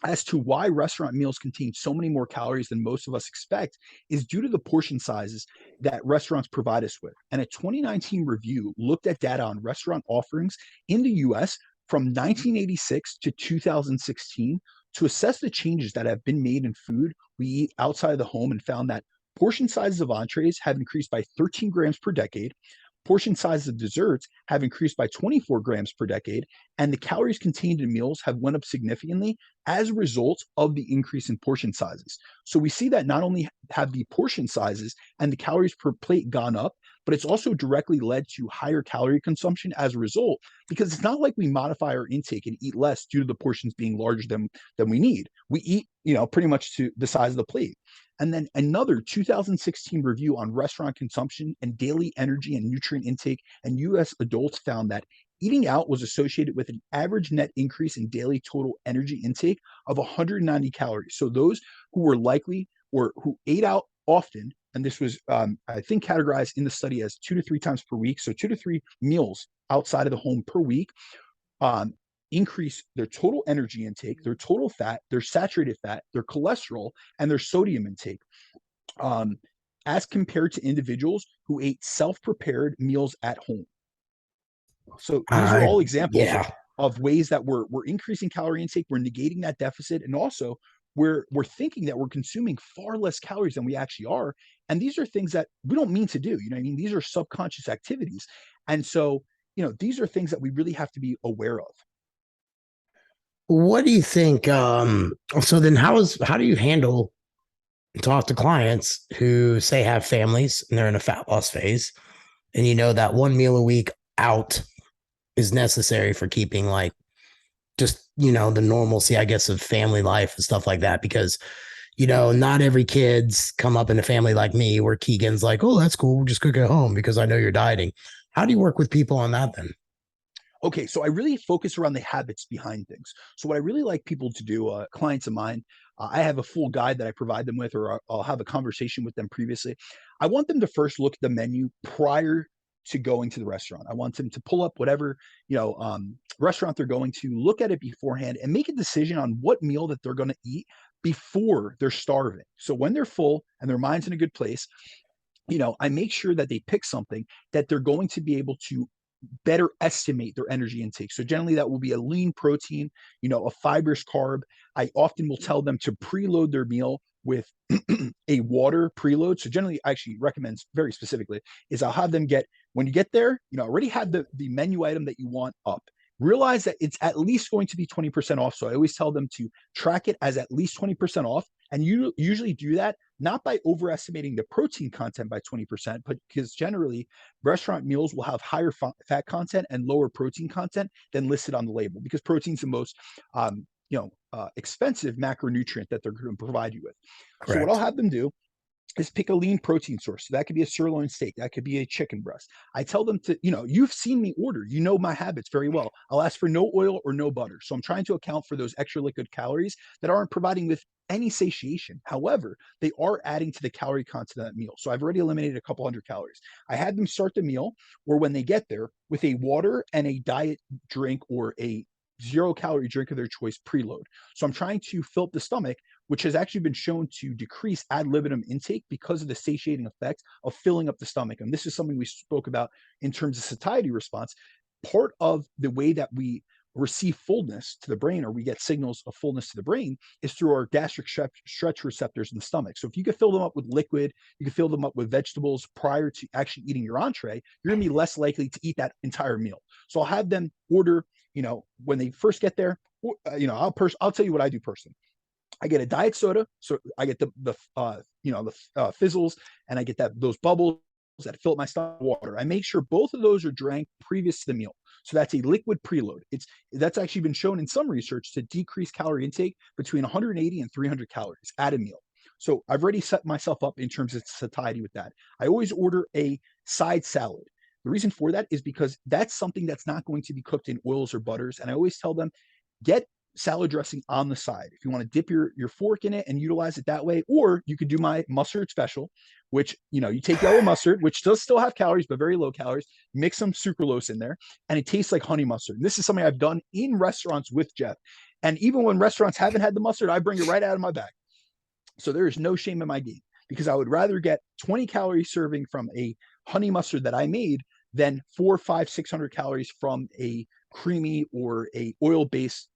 as to why restaurant meals contain so many more calories than most of us expect is due to the portion sizes that restaurants provide us with. And a 2019 review looked at data on restaurant offerings in the US from 1986 to 2016 to assess the changes that have been made in food we eat outside of the home, and found that portion sizes of entrees have increased by 13 grams per decade. Portion sizes of desserts have increased by 24 grams per decade, and the calories contained in meals have went up significantly as a result of the increase in portion sizes. So we see that not only have the portion sizes and the calories per plate gone up, but it's also directly led to higher calorie consumption as a result, because it's not like we modify our intake and eat less due to the portions being larger than we need. We eat, pretty much to the size of the plate. And then another 2016 review on restaurant consumption and daily energy and nutrient intake and US adults found that eating out was associated with an average net increase in daily total energy intake of 190 calories. So those who were likely or who ate out often, and this was, I think, categorized in the study as 2 to 3 times per week, so 2 to 3 meals outside of the home per week, increase their total energy intake, their total fat, their saturated fat, their cholesterol, and their sodium intake, as compared to individuals who ate self-prepared meals at home. So these are all examples Yeah. of ways that we're increasing calorie intake, we're negating that deficit, and also we're thinking that we're consuming far less calories than we actually are. And these are things that we don't mean to do. You know what I mean? These are subconscious activities. And so, these are things that we really have to be aware of. What do you think? So then how do you handle talk to clients who say have families and they're in a fat loss phase, and that one meal a week out is necessary for keeping like just the normalcy, I guess, of family life and stuff like that, because not every kid's come up in a family like me where Keegan's like, oh, that's cool, we'll just cook at home because I know you're dieting. How do you work with people on that then? Okay, so I really focus around the habits behind things. So what I really like people to do, clients of mine, I have a full guide that I provide them with, or I'll have a conversation with them previously. I want them to first look at the menu prior to going to the restaurant. I want them to pull up whatever restaurant they're going to, look at it beforehand, and make a decision on what meal that they're going to eat before they're starving. So when they're full and their mind's in a good place, I make sure that they pick something that they're going to be able to better estimate their energy intake. So generally that will be a lean protein, a fibrous carb. I often will tell them to preload their meal with a water preload. So generally I actually recommend very specifically is I'll have them get, when you get there, already have the menu item that you want up. Realize that it's at least going to be 20% off. So I always tell them to track it as at least 20% off. And you usually do that not by overestimating the protein content by 20%, but because generally restaurant meals will have higher fat content and lower protein content than listed on the label, because protein is the most expensive macronutrient that they're going to provide you with. Correct. So what I'll have them do is pick a lean protein source. So that could be a sirloin steak. That could be a chicken breast. I tell them to, you've seen me order, my habits very well. I'll ask for no oil or no butter. So I'm trying to account for those extra liquid calories that aren't providing with any satiation. However, they are adding to the calorie content of that meal. So I've already eliminated a couple hundred calories. I had them start the meal, or when they get there, with a water and a diet drink or a 0-calorie drink of their choice preload. So I'm trying to fill up the stomach, which has actually been shown to decrease ad libitum intake because of the satiating effect of filling up the stomach. And this is something we spoke about in terms of satiety response. Part of the way that we receive fullness to the brain, or we get signals of fullness to the brain, is through our gastric stretch receptors in the stomach. So if you could fill them up with liquid, you can fill them up with vegetables prior to actually eating your entree, you're going to be less likely to eat that entire meal. So I'll have them order, when they first get there, I'll tell you what I do personally. I get a diet soda, so I get the fizzles, and I get those bubbles that fill up my stomach with water. I make sure both of those are drank previous to the meal. So that's a liquid preload. That's actually been shown in some research to decrease calorie intake between 180 and 300 calories at a meal. So I've already set myself up in terms of satiety with that. I always order a side salad. The reason for that is because that's something that's not going to be cooked in oils or butters. And I always tell them, get salad dressing on the side if you want to dip your fork in it and utilize it that way. Or you could do my mustard special, which you take yellow mustard, which does still have calories but very low calories, mix some sucralose in there, and it tastes like honey mustard. This is something I've done in restaurants with Jeff, and even when restaurants haven't had the mustard, I bring it right out of my bag. So there is no shame in my game, because I would rather get 20 calories serving from a honey mustard that I made than 400, 500, 600 calories from a creamy or a oil-based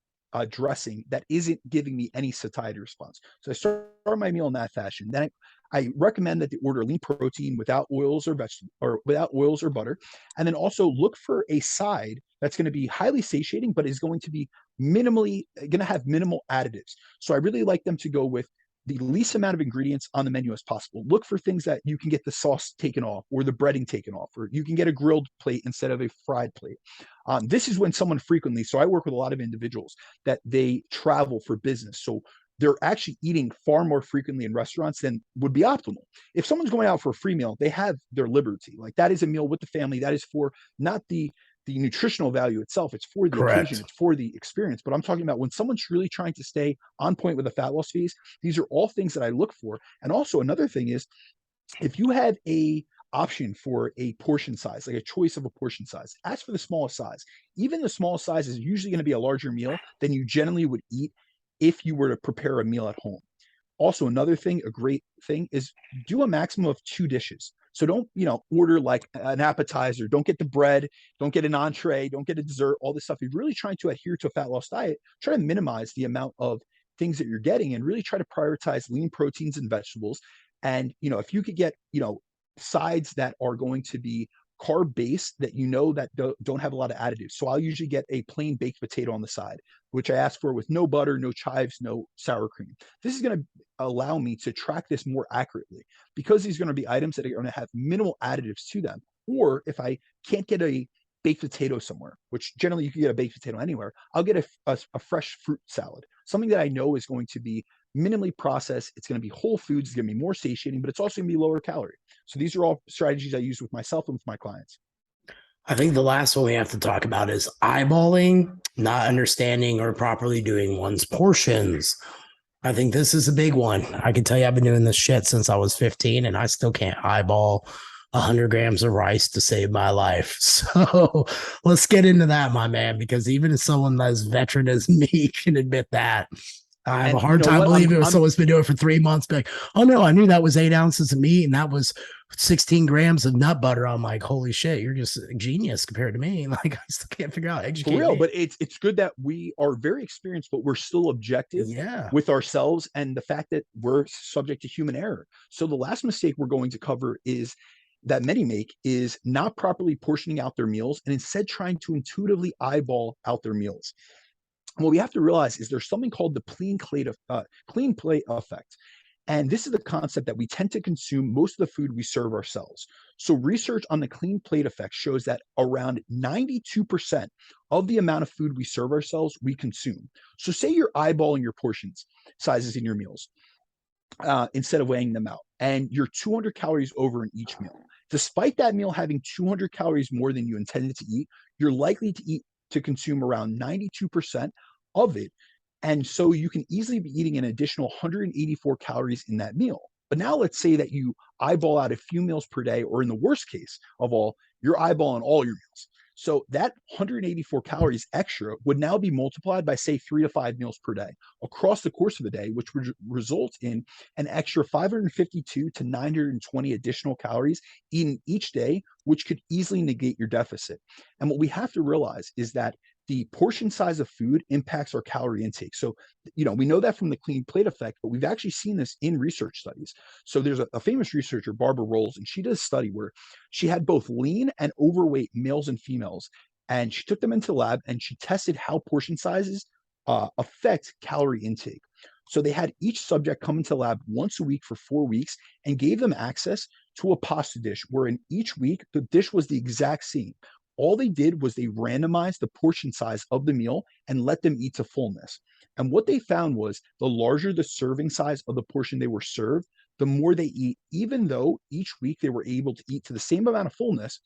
dressing that isn't giving me any satiety response. So I start my meal in that fashion. Then I recommend that they order lean protein without oils or vegetable, or without oils or butter. And then also look for a side that's going to be highly satiating, but is going to be going to have minimal additives. So I really like them to go with the least amount of ingredients on the menu as possible. Look for things that you can get the sauce taken off, or the breading taken off, or you can get a grilled plate instead of a fried plate. This is when someone frequently, so I work with a lot of individuals that they travel for business. So they're actually eating far more frequently in restaurants than would be optimal. If someone's going out for a free meal, they have their liberty. Like, that is a meal with the family. That is for not the nutritional value itself. It's for the Correct. occasion. It's for the experience. But I'm talking about when someone's really trying to stay on point with the fat loss phase. These are all things that I look for. And also another thing is, if you have a option for a portion size, like a choice of a portion size, ask for the smallest size. Even the smallest size is usually going to be a larger meal than you generally would eat if you were to prepare a meal at home. Also, another thing, a great thing, is do a maximum of 2 dishes. So don't, order like an appetizer. Don't get the bread. Don't get an entree. Don't get a dessert. All this stuff. If you're really trying to adhere to a fat loss diet, try to minimize the amount of things that you're getting, and really try to prioritize lean proteins and vegetables. And, if you could get, sides that are going to be carb based, that that don't have a lot of additives. So I'll usually get a plain baked potato on the side, which I ask for with no butter, no chives, no sour cream. This is going to allow me to track this more accurately, because these are going to be items that are going to have minimal additives to them. Or if I can't get a baked potato somewhere, which generally you can get a baked potato anywhere, I'll get a fresh fruit salad, something that I know is going to be minimally processed. It's going to be whole foods. It's going to be more satiating, but it's also going to be lower calorie. So these are all strategies I use with myself and with my clients. I think the last one we have to talk about is eyeballing, not understanding or properly doing one's portions. I think this is a big one. I can tell you I've been doing this shit since I was 15, and I still can't eyeball 100 grams of rice to save my life. So let's get into that, my man, because even if someone as veteran as me can admit that, I have a hard time believing someone's been doing it for 3 months. Like, oh no, I knew that was 8 ounces of meat and that was 16 grams of nut butter. I'm like, holy shit, you're just a genius compared to me. Like, I still can't figure out. For real, but it's good that we are very experienced, but we're still objective with ourselves, and the fact that we're subject to human error. So the last mistake we're going to cover is that many make, is not properly portioning out their meals, and instead trying to intuitively eyeball out their meals. What we have to realize is there's something called the clean plate effect. And this is the concept that we tend to consume most of the food we serve ourselves. So research on the clean plate effect shows that around 92% of the amount of food we serve ourselves, we consume. So say you're eyeballing your portions sizes in your meals instead of weighing them out, and you're 200 calories over in each meal. Despite that meal having 200 calories more than you intended to eat, you're likely to consume around 92% of it. And so you can easily be eating an additional 184 calories in that meal. But now let's say that you eyeball out a few meals per day, or in the worst case of all, you're eyeballing all your meals. So that 184 calories extra would now be multiplied by, say, 3 to 5 meals per day across the course of the day, which would result in an extra 552 to 920 additional calories eaten each day, which could easily negate your deficit. And what we have to realize is that the portion size of food impacts our calorie intake. So, we know that from the clean plate effect, but we've actually seen this in research studies. So there's a famous researcher, Barbara Rolls, and she did a study where she had both lean and overweight males and females, and she took them into the lab and she tested how portion sizes affect calorie intake. So they had each subject come into the lab once a week for 4 weeks and gave them access to a pasta dish where in each week the dish was the exact same. All they did was they randomized the portion size of the meal and let them eat to fullness. And what they found was the larger the serving size of the portion they were served, the more they eat, even though each week they were able to eat to the same amount of fullness.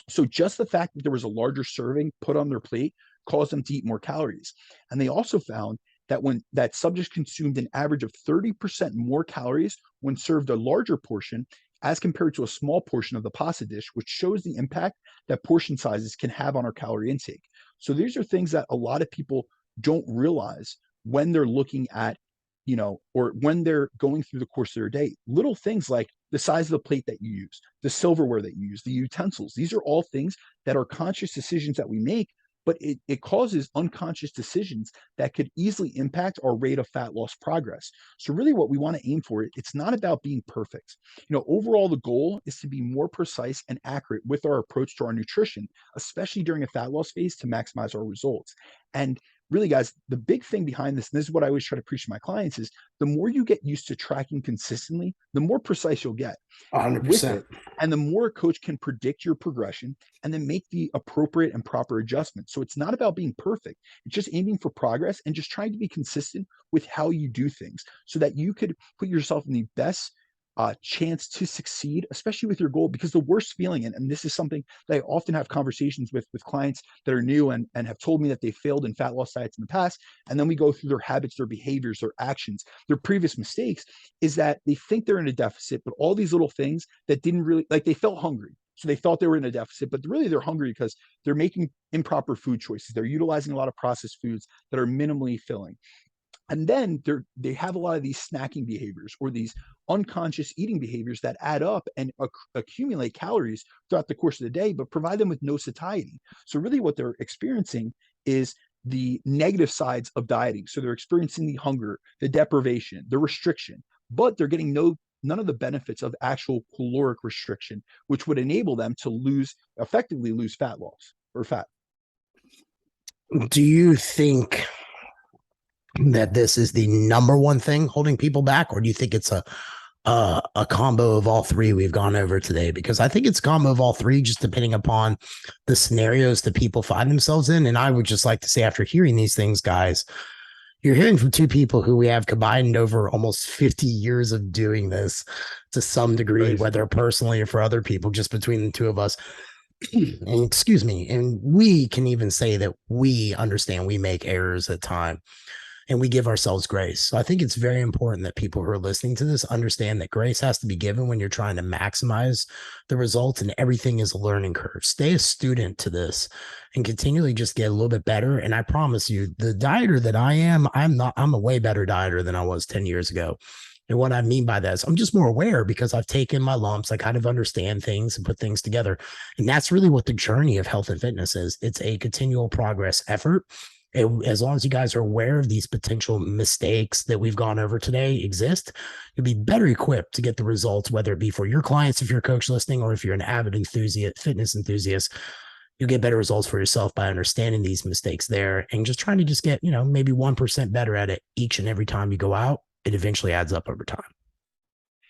So just the fact that there was a larger serving put on their plate caused them to eat more calories. And they also found that when that subjects consumed an average of 30% more calories when served a larger portion as compared to a small portion of the pasta dish, which shows the impact that portion sizes can have on our calorie intake. So these are things that a lot of people don't realize when they're looking at, or when they're going through the course of their day. Little things like the size of the plate that you use, the silverware that you use, the utensils. These are all things that are conscious decisions that we make, but it causes unconscious decisions that could easily impact our rate of fat loss progress. So really what we want to aim for, it's not about being perfect. Overall, the goal is to be more precise and accurate with our approach to our nutrition, especially during a fat loss phase, to maximize our results. And really, guys, the big thing behind this, and this is what I always try to preach to my clients, is the more you get used to tracking consistently, the more precise you'll get with 100%. it. And the more a coach can predict your progression and then make the appropriate and proper adjustments. So it's not about being perfect. It's just aiming for progress and just trying to be consistent with how you do things so that you could put yourself in the best chance to succeed, especially with your goal. Because the worst feeling, and this is something that I often have conversations with clients that are new and have told me that they failed in fat loss diets in the past, and then we go through their habits, their behaviors, their actions, their previous mistakes, is that they think they're in a deficit, but all these little things that didn't really, like, they felt hungry. So they thought they were in a deficit, but really they're hungry because they're making improper food choices. They're utilizing a lot of processed foods that are minimally filling. And then they have a lot of these snacking behaviors or these unconscious eating behaviors that add up and accumulate calories throughout the course of the day, but provide them with no satiety. So really what they're experiencing is the negative sides of dieting. So they're experiencing the hunger, the deprivation, the restriction, but they're getting none of the benefits of actual caloric restriction, which would enable them to effectively lose fat loss or fat. Do you think that this is the number one thing holding people back, or do you think it's a combo of all three we've gone over today? Because I think it's a combo of all three, just depending upon the scenarios that people find themselves in. And I would just like to say, after hearing these things, guys, you're hearing from two people who we have combined over almost 50 years of doing this to some degree, Right. whether personally or for other people, just between the two of us. And excuse me, and we can even say that we understand we make errors at time, and we give ourselves grace. So I think it's very important that people who are listening to this understand that grace has to be given when you're trying to maximize the results, and everything is a learning curve. Stay a student to this and continually just get a little bit better. And I promise you, the dieter that I am, I'm a way better dieter than I was 10 years ago. And what I mean by that is I'm just more aware because I've taken my lumps. I kind of understand things and put things together. And that's really what the journey of health and fitness is. It's a continual progress effort. As long as you guys are aware of these potential mistakes that we've gone over today exist, you'll be better equipped to get the results, whether it be for your clients, if you're a coach listening, or if you're an avid fitness enthusiast. You'll get better results for yourself by understanding these mistakes there and just trying to just get, maybe 1% better at it each and every time you go out. It eventually adds up over time.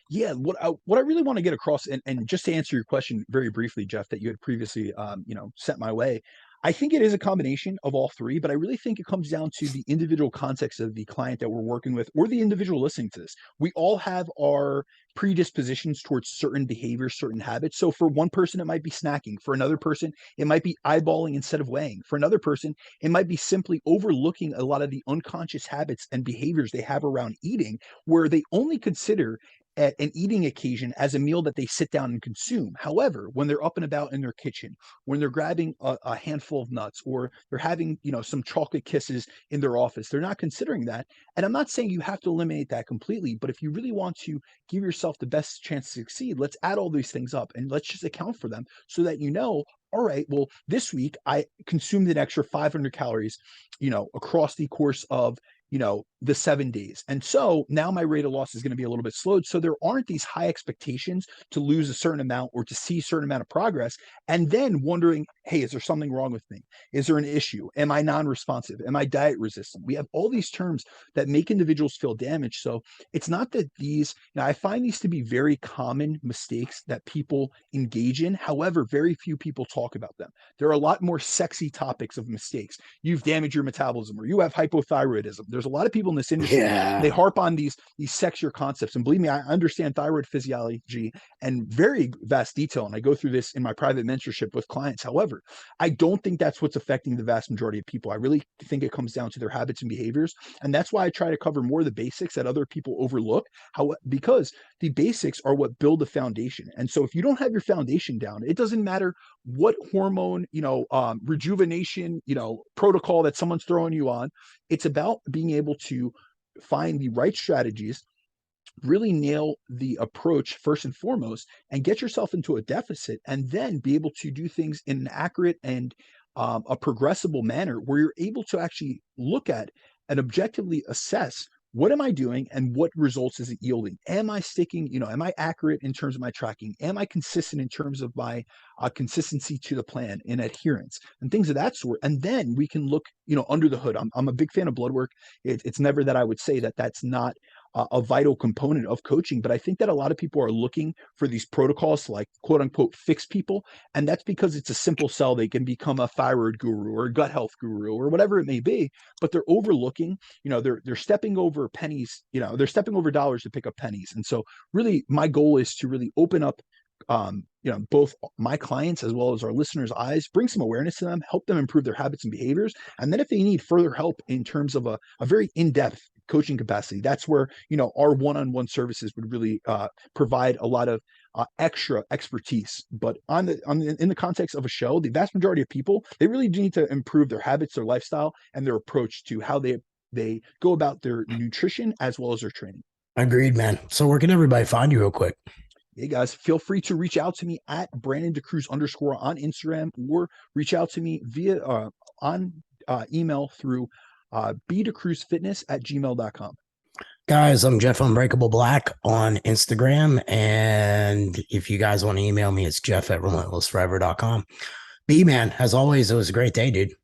Yeah, what I really want to get across, and just to answer your question very briefly, Jeff, that you had previously sent my way, I think it is a combination of all three, but I really think it comes down to the individual context of the client that we're working with or the individual listening to this. We all have our predispositions towards certain behaviors, certain habits. So for one person, it might be snacking. For another person, it might be eyeballing instead of weighing. For another person, it might be simply overlooking a lot of the unconscious habits and behaviors they have around eating, where they only consider an eating occasion as a meal that they sit down and consume. However, when they're up and about in their kitchen, when they're grabbing a handful of nuts, or they're having, some chocolate kisses in their office, they're not considering that. And I'm not saying you have to eliminate that completely, but if you really want to give yourself the best chance to succeed, let's add all these things up and let's just account for them so that all right, well, this week I consumed an extra 500 calories, across the course of, the 7 days. And so now my rate of loss is going to be a little bit slowed. So there aren't these high expectations to lose a certain amount or to see a certain amount of progress. And then wondering, hey, is there something wrong with me? Is there an issue? Am I non-responsive? Am I diet resistant? We have all these terms that make individuals feel damaged. So it's not that these, I find these to be very common mistakes that people engage in. However, very few people talk about them. There are a lot more sexy topics of mistakes. You've damaged your metabolism, or you have hypothyroidism. There's a lot of people in this industry. Yeah. They harp on these sexier concepts. And believe me, I understand thyroid physiology in very vast detail. And I go through this in my private mentorship with clients. However, I don't think that's what's affecting the vast majority of people. I really think it comes down to their habits and behaviors. And that's why I try to cover more of the basics that other people overlook, because the basics are what build the foundation. And so if you don't have your foundation down, it doesn't matter what hormone, rejuvenation, protocol that someone's throwing you on. It's about being able to find the right strategies, really nail the approach first and foremost, and get yourself into a deficit, and then be able to do things in an accurate and a progressible manner where you're able to actually look at and objectively assess, what am I doing and what results is it yielding? Am I sticking, am I accurate in terms of my tracking? Am I consistent in terms of my consistency to the plan and adherence and things of that sort? And then we can look, under the hood. I'm a big fan of blood work. It's never that I would say that that's not a vital component of coaching. But I think that a lot of people are looking for these protocols to, like, quote unquote, fix people. And that's because it's a simple sell. They can become a thyroid guru or a gut health guru or whatever it may be, but they're overlooking, they're stepping over pennies, they're stepping over dollars to pick up pennies. And so really my goal is to really open up, both my clients as well as our listeners' eyes, bring some awareness to them, help them improve their habits and behaviors. And then if they need further help in terms of a very in-depth coaching capacity, that's where, our one-on-one services would really provide a lot of extra expertise. But in the context of a show, the vast majority of people, they really do need to improve their habits, their lifestyle, and their approach to how they go about their nutrition as well as their training. Agreed, man. So where can everybody find you real quick? Hey guys, feel free to reach out to me at @BrandonDeCruz_ on Instagram, or reach out to me via on email through bdecruzfitness@gmail.com. Guys, I'm Jeff Unbreakable Black on Instagram. And if you guys want to email me, it's jeff@relentlessforever.com. B, man, as always, it was a great day, dude.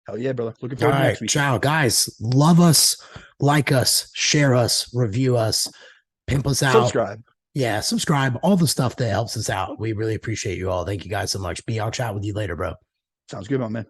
Hell yeah, brother. Looking forward to next week. Ciao, guys. Love us, like us, share us, review us, pimp us out. Subscribe. Yeah, subscribe. All the stuff that helps us out. We really appreciate you all. Thank you guys so much. B, I'll chat with you later, bro. Sounds good, my man.